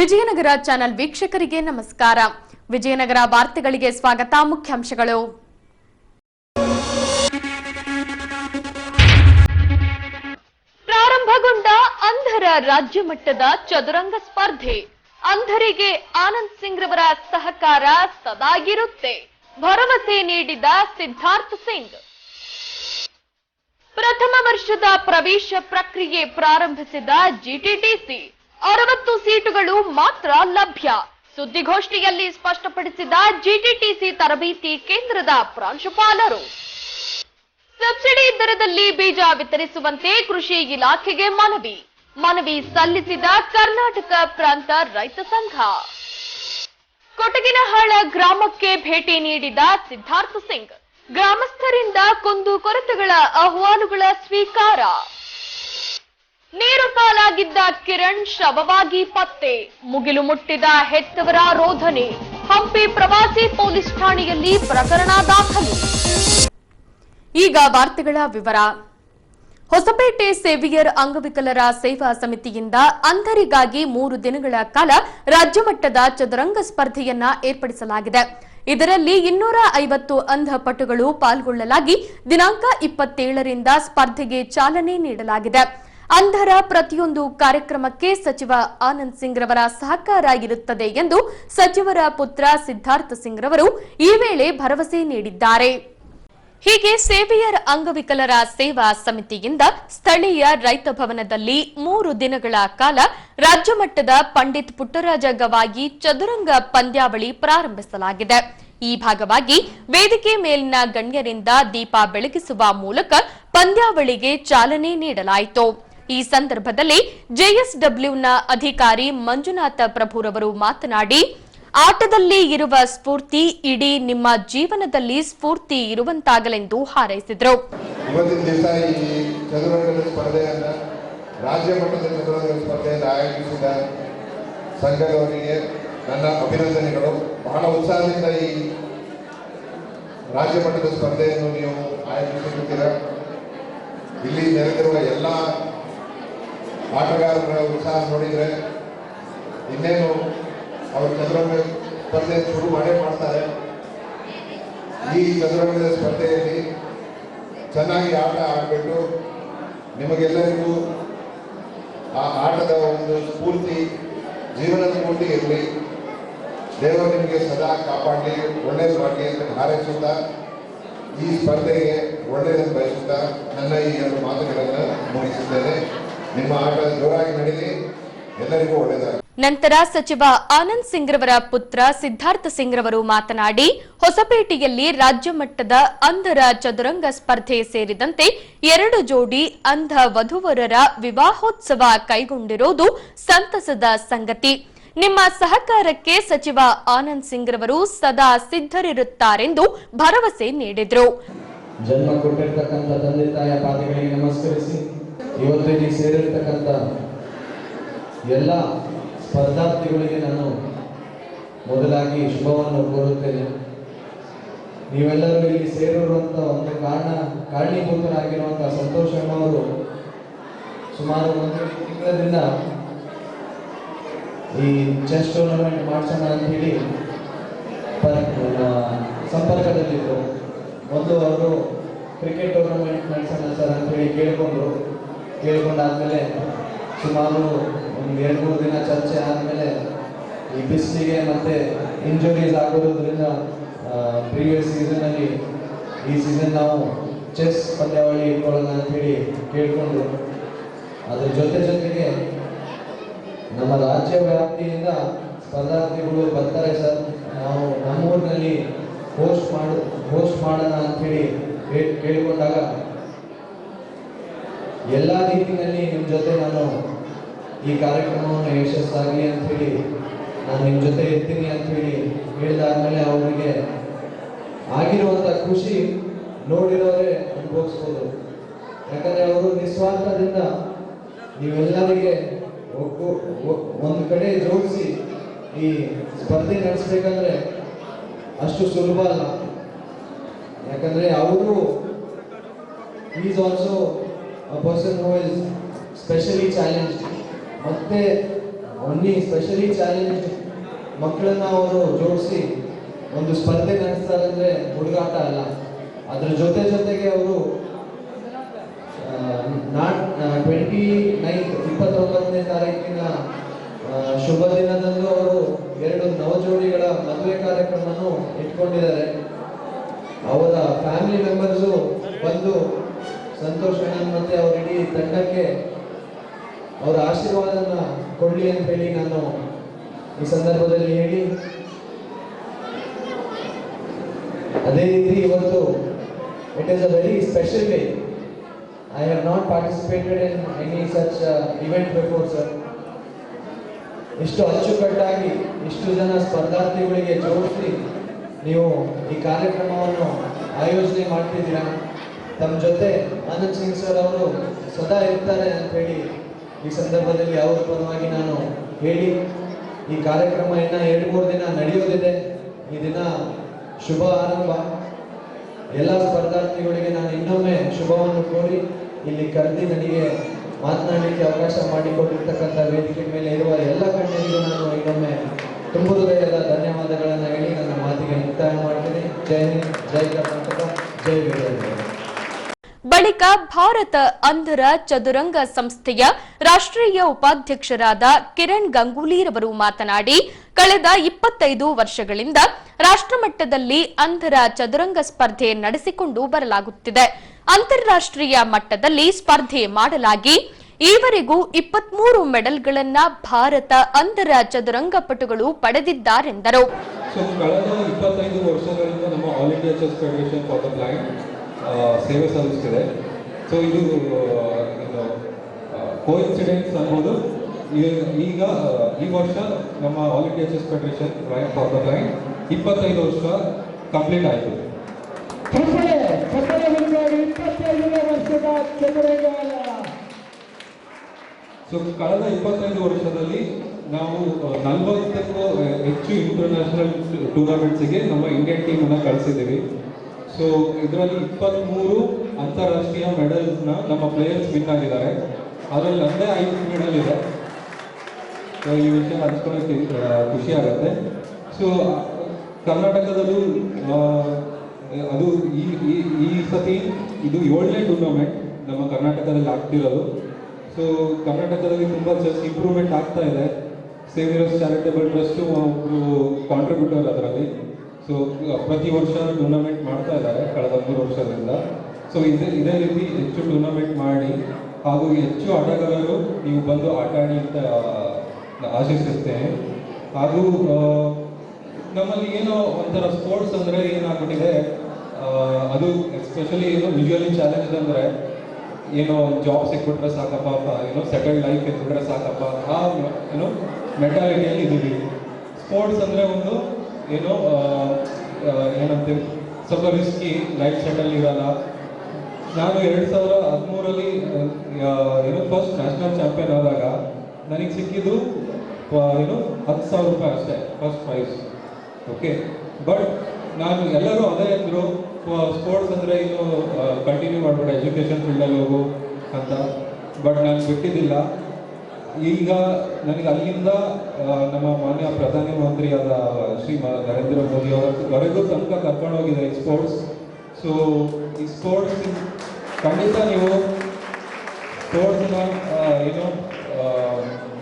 Vijayanagara channel ವೀಕ್ಷಕರಿಗೆ ನಮಸ್ಕಾರ. ವಿಜಯನಗರ ವಾರ್ತೆಗಳಿಗೆ ಸ್ವಾಗತ. ಮುಖ್ಯಾಂಶಗಳು. ಪ್ರಾರಂಭಗೊಂಡ ಅಂಧರ ರಾಜ್ಯ ಮಟ್ಟದ ಚದುರಂಗ ಸ್ಪರ್ಧೆ. ಅಂಧರಿಗೆ ಆನಂದ್ ಸಿಂಗ್ ರವರ ಸಹಕಾರ ಸದಾಗಿರುತ್ತೆ, ಭರವಸೆ ನೀಡಿದ ಸಿದ್ಧಾರ್ಥ ಸಿಂಗ್. ಪ್ರಥಮ ವರ್ಷದ ಪ್ರವೇಶ ಪ್ರಕ್ರಿಯೆ ಪ್ರಾರಂಭಿಸಿದ ಜಿಟಿಟಿಸಿ 60 ಸೀಟುಗಳು ಮಾತ್ರ ಲಭ್ಯ. ಸುದ್ದಿಗೋಷ್ಠಿಯಲ್ಲಿ ಸ್ಪಷ್ಟಪಡಿಸಿದ ಜಿಟಿಟಿಸಿ ತರಬೇತಿ ಕೇಂದ್ರದ ಪ್ರಾಂಶುಪಾಲರು. ಸಬ್ಸಿಡಿ ದರದಲ್ಲಿ ಬೀಜ ವಿತರಿಸುವಂತೆ ಕೃಷಿ ಇಲಾಖೆಗೆ ಮನವಿ ಸಲ್ಲಿಸಿದ ಕರ್ನಾಟಕ ಪ್ರಾಂತ ರೈತ ಸಂಘ. ಕೊಟಗಿನಹಾಳ ಗ್ರಾಮಕ್ಕೆ ಭೇಟಿ ನೀಡಿದ ಸಿದ್ಧಾರ್ಥ ಸಿಂಗ್, ಗ್ರಾಮಸ್ಥರಿಂದ ಕುಂದುಕೊರತೆಗಳ ಅಹವಾಲುಗಳ ಸ್ವೀಕಾರ. ನೀರು ಪಾಲಾಗಿದ್ದ ಕಿರಣ್ ಶವವಾಗಿ ಪತ್ತೆ, ಮುಗಿಲು ಮುಟ್ಟಿದ ಹೆತ್ತವರ ರೋಧನೆ. ಹಂಪಿ ಪ್ರವಾಸಿ ಪೊಲೀಸ್ ಠಾಣೆಯಲ್ಲಿ ಪ್ರಕರಣ ದಾಖಲು. ಈಗ ವಾರ್ತೆಗಳ ವಿವರ. ಹೊಸಪೇಟೆ ಸೇವಿಯರ್ ಅಂಗವಿಕಲರ ಸೇವಾ ಸಮಿತಿಯಿಂದ ಅಂಧರಿಗಾಗಿ 3 ದಿನಗಳ ಕಾಲ ರಾಜ್ಯಮಟ್ಟದ ಚದುರಂಗ ಸ್ಪರ್ಧೆಯನ್ನ ಏರ್ಪಡಿಸಲಾಗಿದೆ. ಇದರಲ್ಲಿ 250 ಅಂಧಪಟುಗಳು ಪಾಲ್ಗೊಳ್ಳಲಾಗಿ ದಿನಾಂಕ 27ರಿಂದ ಸ್ಪರ್ಧೆಗೆ ಚಾಲನೆ ನೀಡಲಾಗಿದೆ. ಅಂಧರ ಪ್ರತಿಯೊಂದು ಕಾರ್ಯಕ್ರಮಕ್ಕೆ ಸಚಿವ ಆನಂದ್ ಸಿಂಗ್ ರವರ ಸಹಕಾರ ಇರುತ್ತದೆ ಎಂದು ಸಚಿವರ ಪುತ್ರ ಸಿದ್ಧಾರ್ಥ ಸಿಂಗ್ ರವರು ಈ ವೇಳೆ ಭರವಸೆ ನೀಡಿದ್ದಾರೆ. ಹೀಗೆ ಸೇವಿಯರ್ ಅಂಗವಿಕಲರ ಸೇವಾ ಸಮಿತಿಯಿಂದ ಸ್ಥಳೀಯ ರೈತ ಭವನದಲ್ಲಿ 3 ದಿನಗಳ ಕಾಲ ರಾಜ್ಯಮಟ್ಟದ ಪಂಡಿತ್ ಪುಟ್ಟರಾಜ ಗವಾಯಿ ಚದುರಂಗ ಪಂದ್ಯಾವಳಿ ಪ್ರಾರಂಭಿಸಲಾಗಿದೆ. ಈ ಭಾಗವಾಗಿ ವೇದಿಕೆ ಮೇಲಿನ ಗಣ್ಯರಿಂದ ದೀಪ ಬೆಳಗಿಸುವ ಮೂಲಕ ಪಂದ್ಯಾವಳಿಗೆ ಚಾಲನೆ ನೀಡಲಾಯಿತು. ಈ ಸಂದರ್ಭದಲ್ಲಿ ಜೆಎಸ್ಡಬ್ಲ್ಯೂನ ಅಧಿಕಾರಿ ಮಂಜುನಾಥ ಪ್ರಭುರವರು ಮಾತನಾಡಿ, ಆಟದಲ್ಲಿ ಇರುವ ಸ್ಫೂರ್ತಿ ಇಡೀ ನಿಮ್ಮ ಜೀವನದಲ್ಲಿ ಸ್ಫೂರ್ತಿ ಇರುವಂತಾಗಲೆಂದು ಹಾರೈಸಿದರು. ಇವತ್ತಿನ ದಿವಸ ಈ ಚದುರಂಗದ ಸ್ಪರ್ಧೆಯನ್ನು ರಾಜ್ಯ ಮಟ್ಟದ ಚದುರಂಗ ಸ್ಪರ್ಧೆಯನ್ನು ಆಯೋಜಿಸಿದ ಸಂಘದವರಿಗೆ ನನ್ನ ಅಭಿನಂದನೆಗಳು. ಬಹಳ ಉತ್ಸಾಹದಿಂದ ಈ ರಾಜ್ಯ ಮಟ್ಟದ ಸ್ಪರ್ಧೆಯನ್ನು ನೀವು ಆಯೋಜಿಸುತ್ತೀರಾ. ಇಲ್ಲಿ ನೆರೆದಿರುವ ಎಲ್ಲ ಆಟಗಾರರ ಉತ್ಸಾಹ ನೋಡಿದರೆ ಇನ್ನೇನು ಅವರು ಚದುರಂಗ ಸ್ಪರ್ಧೆ ಶುರು ಮಾಡ್ತಾರೆ. ಈ ಚದುರಂಗದ ಸ್ಪರ್ಧೆಯಲ್ಲಿ ಚೆನ್ನಾಗಿ ಆಟ ಆಡಿಬಿಟ್ಟು ನಿಮಗೆಲ್ಲರಿಗೂ ಆ ಆಟದ ಒಂದು ಸ್ಫೂರ್ತಿ, ಜೀವನದ ಸ್ಫೂರ್ತಿ ಇರಲಿ, ದೇವರು ನಿಮಗೆ ಸದಾ ಕಾಪಾಡಲಿ, ಒಳ್ಳೆಯದು ಮಾಡಲಿ ಅಂತ ಹಾರೈಸುತ್ತಾ ಈ ಸ್ಪರ್ಧೆಗೆ ಒಳ್ಳೆಯದನ್ನು ಬಯಸುತ್ತಾ ನನ್ನ ಈ 2 ಮಾತುಗಳನ್ನು ಮುಗಿಸುತ್ತೇನೆ. ನಿಮ್ಮ ಆಟ ಜೋರಾಗಿ ನಡೀಲಿ, ಎಲ್ಲರಿಗೂ ಒಳ್ಳೆಯದಾಗಲಿ. ನಂತರ ಸಚಿವ ಆನಂದ್ ಸಿಂಗ್ ರವರ ಪುತ್ರ ಸಿದ್ಧಾರ್ಥ ಸಿಂಗ್ ರವರು ಮಾತನಾಡಿ, ಹೊಸಪೇಟೆಯಲ್ಲಿ ರಾಜ್ಯ ಮಟ್ಟದ ಅಂಧರ ಚದುರಂಗ ಸ್ಪರ್ಧೆ ಸೇರಿದಂತೆ 2 ಜೋಡಿ ಅಂಧ ವಧುವರರ ವಿವಾಹೋತ್ಸವ ಕೈಗೊಂಡಿರುವುದು ಸಂತಸದ ಸಂಗತಿ. ನಿಮ್ಮ ಸಹಕಾರಕ್ಕೆ ಸಚಿವ ಆನಂದ್ ಸಿಂಗ್ ರವರು ಸದಾ ಸಿದ್ಧರಿರುತ್ತಾರೆಂದು ಭರವಸೆ ನೀಡಿದರು. ಜನ್ಮ ಕೊಟ್ಟಿರತಕ್ಕಂಥ ತಂದೆ ತಾಯಿಯ ಪಾದಗಳಿಗೆ ನಮಸ್ಕರಿಸಿ ಇವತ್ತು ಇಲ್ಲಿ ಸೇರಿರ್ತಕ್ಕಂಥ ಎಲ್ಲ ಸ್ಪರ್ಧಾರ್ಥಿಗಳಿಗೆ ನಾನು ಮೊದಲಾಗಿ ಶುಭವನ್ನು ಕೋರುತ್ತೇನೆ. ನೀವೆಲ್ಲರೂ ಇಲ್ಲಿ ಸೇರಿರುವಂಥ ಒಂದು ಕಾರಣೀಭೂತರಾಗಿರುವಂಥ ಸಂತೋಷ್ ಅಣ್ಣವರು ಸುಮಾರು 1 ತಿಂಗಳಿಂದ ಈ ಚೆಸ್ ಟೂರ್ನಮೆಂಟ್ ಮಾಡಿಸೋಣ ಅಂತೇಳಿ ಸಂಪರ್ಕದಲ್ಲಿದ್ದರು. ಮೊದಲು ಅವರು ಕ್ರಿಕೆಟ್ ಟೂರ್ನಮೆಂಟ್ ನಡೆಸೋಣ ಸರ್ ಅಂತೇಳಿ ಕೇಳ್ಕೊಂಡಾದ್ಮೇಲೆ ಸುಮಾರು ಒಂದು 2-3 ದಿನ ಚರ್ಚೆ ಆದಮೇಲೆ ಈ ಬಿಸಿಲಿಗೆ ಮತ್ತು ಇಂಜುರೀಸ್ ಆಗೋದ್ರಿಂದ ಪ್ರೀವಿಯಸ್ ಸೀಸನಲ್ಲಿ ಈ ಸೀಸನ್ ನಾವು ಚೆಸ್ ಪಂದ್ಯಾವಳಿ ಇಟ್ಕೊಳ್ಳೋಣ ಅಂಥೇಳಿ ಕೇಳಿಕೊಂಡು ಅದ್ರ ಜೊತೆಗೆ ನಮ್ಮ ರಾಜ್ಯ ವ್ಯಾಪ್ತಿಯಿಂದ ಸ್ಪರ್ಧಾರ್ಥಿಗಳು ಬರ್ತಾರೆ ಸರ್, ನಾವು ನಮ್ಮೂರಿನಲ್ಲಿ ಹೋಸ್ಟ್ ಮಾಡೋಣ ಅಂಥೇಳಿ ಕೇಳಿಕೊಂಡಾಗ ಎಲ್ಲ ರೀತಿಯಲ್ಲಿ ನಿಮ್ಮ ಜೊತೆ ನಾನು ಈ ಕಾರ್ಯಕ್ರಮವನ್ನು ಯಶಸ್ಸಾಗಲಿ ಅಂಥೇಳಿ ನಾನು ನಿಮ್ಮ ಜೊತೆ ಇರ್ತೀನಿ ಅಂಥೇಳಿ ಹೇಳಿದಾದ್ಮೇಲೆ ಅವರಿಗೆ ಆಗಿರುವಂಥ ಖುಷಿ ನೋಡಿರೋರೇ ಅನುಭವಿಸ್ಬೋದು. ಯಾಕಂದರೆ ಅವರು ನಿಸ್ವಾರ್ಥದಿಂದ ನೀವೆಲ್ಲರಿಗೆ ಒಂದು ಕಡೆ ಜೋಡಿಸಿ ಈ ಸ್ಪರ್ಧೆ ನಡೆಸಬೇಕಂದ್ರೆ ಅಷ್ಟು ಸುಲಭ ಅಲ್ಲ. ಯಾಕಂದರೆ ಅವರು is also a person who is specially challenged. ಮತ್ತೆ ಓನ್ಲಿ ಸ್ಪೆಷಲಿ ಚಾಲೆಂಜ್ ಮಕ್ಕಳನ್ನ ಅವರು ಜೋಡಿಸಿ ಒಂದು ಸ್ಪರ್ಧೆ ನಡೆಸ್ತಾರೆ ಅಂದರೆ ಹುಡುಗಾಟ ಅಲ್ಲ. ಅದ್ರ ಜೊತೆಗೆ ಅವರು 29ನೇ ತಾರೀಕಿನ ಶುಭ ದಿನದಂದು ಅವರು 2 ನವಜೋಡಿಗಳ ಮದುವೆ ಕಾರ್ಯಕ್ರಮವನ್ನು ಇಟ್ಕೊಂಡಿದ್ದಾರೆ. ಅವರ ಫ್ಯಾಮಿಲಿ ಮೆಂಬರ್ಸು ಬಂದು ಸಂತೋಷ್ ಅಣ್ಣನ್ ಮತ್ತೆ ಅವ್ರ ಇಡೀ ತಂಡಕ್ಕೆ ಅವರ ಆಶೀರ್ವಾದನ ಕೊಡ್ಲಿ ಅಂತ ಹೇಳಿ ನಾನು ಈ ಸಂದರ್ಭದಲ್ಲಿ ಹೇಳಿ, ಅದೇ ರೀತಿ ಇವತ್ತು it is a very special day. I have not participated in any such event before sir. ಇಷ್ಟು ಅಚ್ಚುಕಟ್ಟಾಗಿ ಇಷ್ಟು ಜನ ಸ್ಪರ್ಧಾರ್ಥಿಗಳಿಗೆ ಜೋಡಿಸಿ ನೀವು ಈ ಕಾರ್ಯಕ್ರಮವನ್ನು ಆಯೋಜನೆ ಮಾಡ್ತಿದ್ದೀರಾ. ತಮ್ಮ ಜೊತೆ ಆನಂದ್ ಸಿಂಗ್ ಸರ್ ಅವರು ಸದಾ ಇರ್ತಾರೆ ಅಂತ ಹೇಳಿ ಈ ಸಂದರ್ಭದಲ್ಲಿ ಅವ್ರ ಪರವಾಗಿ ನಾನು ಹೇಳಿ, ಈ ಕಾರ್ಯಕ್ರಮ ಇನ್ನು 2-3 ದಿನ ನಡೆಯೋದಿದೆ. ಈ ದಿನ ಶುಭ ಆರಂಭ. ಎಲ್ಲ ಸ್ಪರ್ಧಾರ್ಥಿಗಳಿಗೆ ನಾನು ಇನ್ನೊಮ್ಮೆ ಶುಭವನ್ನು ಕೋರಿ ಇಲ್ಲಿ ಕರೆದಿ ನನಗೆ ಮಾತನಾಡಲಿಕ್ಕೆ ಅವಕಾಶ ಮಾಡಿಕೊಟ್ಟಿರ್ತಕ್ಕಂಥ ವೇದಿಕೆ ಮೇಲೆ ಇರುವ ಎಲ್ಲ ಗಣ್ಯರಿಗೂ ನಾನು ಇನ್ನೊಮ್ಮೆ ತುಂಬ ಹೃದಯದ ಧನ್ಯವಾದಗಳನ್ನು ಹೇಳಿ ನನ್ನ ಮಾತಿಗೆ ಮುಕ್ತಾಯ ಮಾಡ್ತೀನಿ. ಜೈ ಹಿಂದ್, ಜೈ ಕರ್ನಾಟಕ, ಜೈ ವೀರೇಂದ್ರ. ಬಳಿಕ ಭಾರತ ಅಂಧರ ಚದುರಂಗ ಸಂಸ್ಥೆಯ ರಾಷ್ಟ್ರೀಯ ಉಪಾಧ್ಯಕ್ಷರಾದ ಕಿರಣ್ ಗಂಗೂಲಿರವರು ಮಾತನಾಡಿ, ಕಳೆದ 25 ವರ್ಷಗಳಿಂದ ರಾಷ್ಟ್ರಮಟ್ಟದಲ್ಲಿ ಅಂಧರ ಚದುರಂಗ ಸ್ಪರ್ಧೆ ನಡೆಸಿಕೊಂಡು ಬರಲಾಗುತ್ತಿದೆ. ಅಂತಾರಾಷ್ಟ್ರೀಯ ಮಟ್ಟದಲ್ಲಿ ಸ್ಪರ್ಧೆ ಮಾಡಲಾಗಿ ಈವರೆಗೂ 23 ಮೆಡಲ್ಗಳನ್ನ ಭಾರತ ಅಂಧರ ಚದುರಂಗ ಪಟುಗಳು ಪಡೆದಿದ್ದಾರೆಂದರು. ಕಳೆದ 25 ವರ್ಷಗಳಿಂದ ನಮ್ಮ all India chess federation for the blind ಸೇವೆ ಸಲ್ಲಿಸ್ತಿದೆ. ಸೊ ಇದು ಕೋಇನ್ಸಿಡೆನ್ಸ್ ಅನ್ಬೋದು. ಈಗ ಈ ವರ್ಷ ನಮ್ಮ all India chess federation for the blind 25 ವರ್ಷ ಕಂಪ್ಲೀಟ್ ಆಯಿತು. ಸೊ ಕಳೆದ 25 ವರ್ಷದಲ್ಲಿ ನಾವು 40ಕ್ಕೂ ಹೆಚ್ಚು ಇಂಟರ್ನ್ಯಾಷನಲ್ ಟೂರ್ನಮೆಂಟ್ಸಿಗೆ ನಮ್ಮ ಇಂಡಿಯನ್ ಟೀಮನ್ನು ಕಳಿಸಿದ್ದೀವಿ. ಸೊ ಇದರಲ್ಲಿ 23 ಅಂತಾರಾಷ್ಟ್ರೀಯ ಮೆಡಲ್ಸ್ನ ನಮ್ಮ ಪ್ಲೇಯರ್ಸ್ ವಿನ್ ಆಗಿದ್ದಾರೆ. ಅದರಲ್ಲಿ ನಮ್ಮದೇ 5 ಮೆಡಲ್ ಇದೆ. ಸೊ ಈ ವಿಷಯ ಹಂಚ್ಕೊಳ್ಳೋಕ್ಕೆ ಖುಷಿ ಆಗುತ್ತೆ. ಸೊ ಕರ್ನಾಟಕದಲ್ಲೂ ಅದು ಈ ಸತಿ ಇದು 7ನೇ ಟೂರ್ನಮೆಂಟ್ ನಮ್ಮ ಕರ್ನಾಟಕದಲ್ಲಿ ಆಗ್ತಿರೋದು. ಸೊ ಕರ್ನಾಟಕದಲ್ಲಿ ತುಂಬ ಚೆಸ್ ಇಂಪ್ರೂವ್ಮೆಂಟ್ ಆಗ್ತಾ ಇದೆ. ಸೇವಿಯರ್ಸ್ ಚಾರಿಟೇಬಲ್ ಟ್ರಸ್ಟು ಒಬ್ಬರು ಕಾಂಟ್ರಿಬ್ಯೂಟರ್ ಅದರಲ್ಲಿ. ಸೊ ಪ್ರತಿ ವರ್ಷ ಟೂರ್ನಮೆಂಟ್ ಮಾಡ್ತಾ ಇದ್ದಾರೆ ಕಳೆದ 3 ವರ್ಷದಿಂದ. ಸೊ ಇದೇ ರೀತಿ ಹೆಚ್ಚು ಟೂರ್ನಮೆಂಟ್ ಮಾಡಿ ಹಾಗೂ ಹೆಚ್ಚು ಆಟಗಾರರು ನೀವು ಬಂದು ಆಟ ಆಡಿ ಅಂತ ಆಶಿಸುತ್ತೇನೆ. ಹಾಗೂ ನಮ್ಮಲ್ಲಿ ಏನೋ ಒಂಥರ ಸ್ಪೋರ್ಟ್ಸ್ ಅಂದರೆ ಏನಾಗ್ಬಿಟ್ಟಿದೆ, ಅದು ಎಸ್ಪೆಷಲಿ ಏನು ವಿಜುವಲಿ ಚಾಲೆಂಜ್ ಅಂದರೆ ಏನೋ ಜಾಬ್ ಸಿಕ್ಬಿಟ್ರೆ ಸಾಕಪ್ಪ, ಏನೋ ಸೆಟಲ್ಡ್ ಲೈಫ್ ಇದ್ಬಿಟ್ರೆ ಸಾಕಪ್ಪ, ಆ ಏನೋ ಮೆಂಟಾಲಿಟಿಯಲ್ಲಿ ಇದ್ದೀವಿ. ಸ್ಪೋರ್ಟ್ಸ್ ಅಂದರೆ ಒಂದು ಏನೋ ಏನಂತೀವಿ ಸ್ವಲ್ಪ ರಿಸ್ಕಿ, ಲೈಫ್ ಸೆಟಲ್ ಇರಲ್ಲ. ನಾನು 2013 ಏನೋ ಫಸ್ಟ್ ನ್ಯಾಷನಲ್ ಚಾಂಪಿಯನ್ ಆದಾಗ ನನಗೆ ಸಿಕ್ಕಿದ್ದು ಏನು 10,000 ರೂಪಾಯಿ ಅಷ್ಟೇ ಫಸ್ಟ್ ಪ್ರೈಸ್. ಓಕೆ, ಬಟ್ ನಾನು ಎಲ್ಲರೂ ಅದೇ ಅಂದರು, ಸ್ಪೋರ್ಟ್ಸ್ ಅಂದರೆ ಇನ್ನು ಕಂಟಿನ್ಯೂ ಮಾಡಬೇಡ, ಎಜುಕೇಷನ್ ಫೀಲ್ಡಲ್ಲಿ ಹೋಗು ಅಂತ. ಬಟ್ ನಾನು ಬಿಟ್ಟಿದ್ದಿಲ್ಲ. ಈಗ ನನಗೆ ಅಲ್ಲಿಂದ ನಮ್ಮ ಮಾನ್ಯ ಪ್ರಧಾನಮಂತ್ರಿಯಾದ ಶ್ರೀ ನರೇಂದ್ರ ಮೋದಿ ಅವರವರೆಗೂ ತನಕ ಕರ್ಕೊಂಡೋಗಿದೆ ಈ ಸ್ಪೋರ್ಟ್ಸ್. ಸೊ ಈ ಸ್ಪೋರ್ಟ್ಸ್ ಖಂಡಿತ ನೀವು ಸ್ಪೋರ್ಟ್ಸ್ನ ಏನು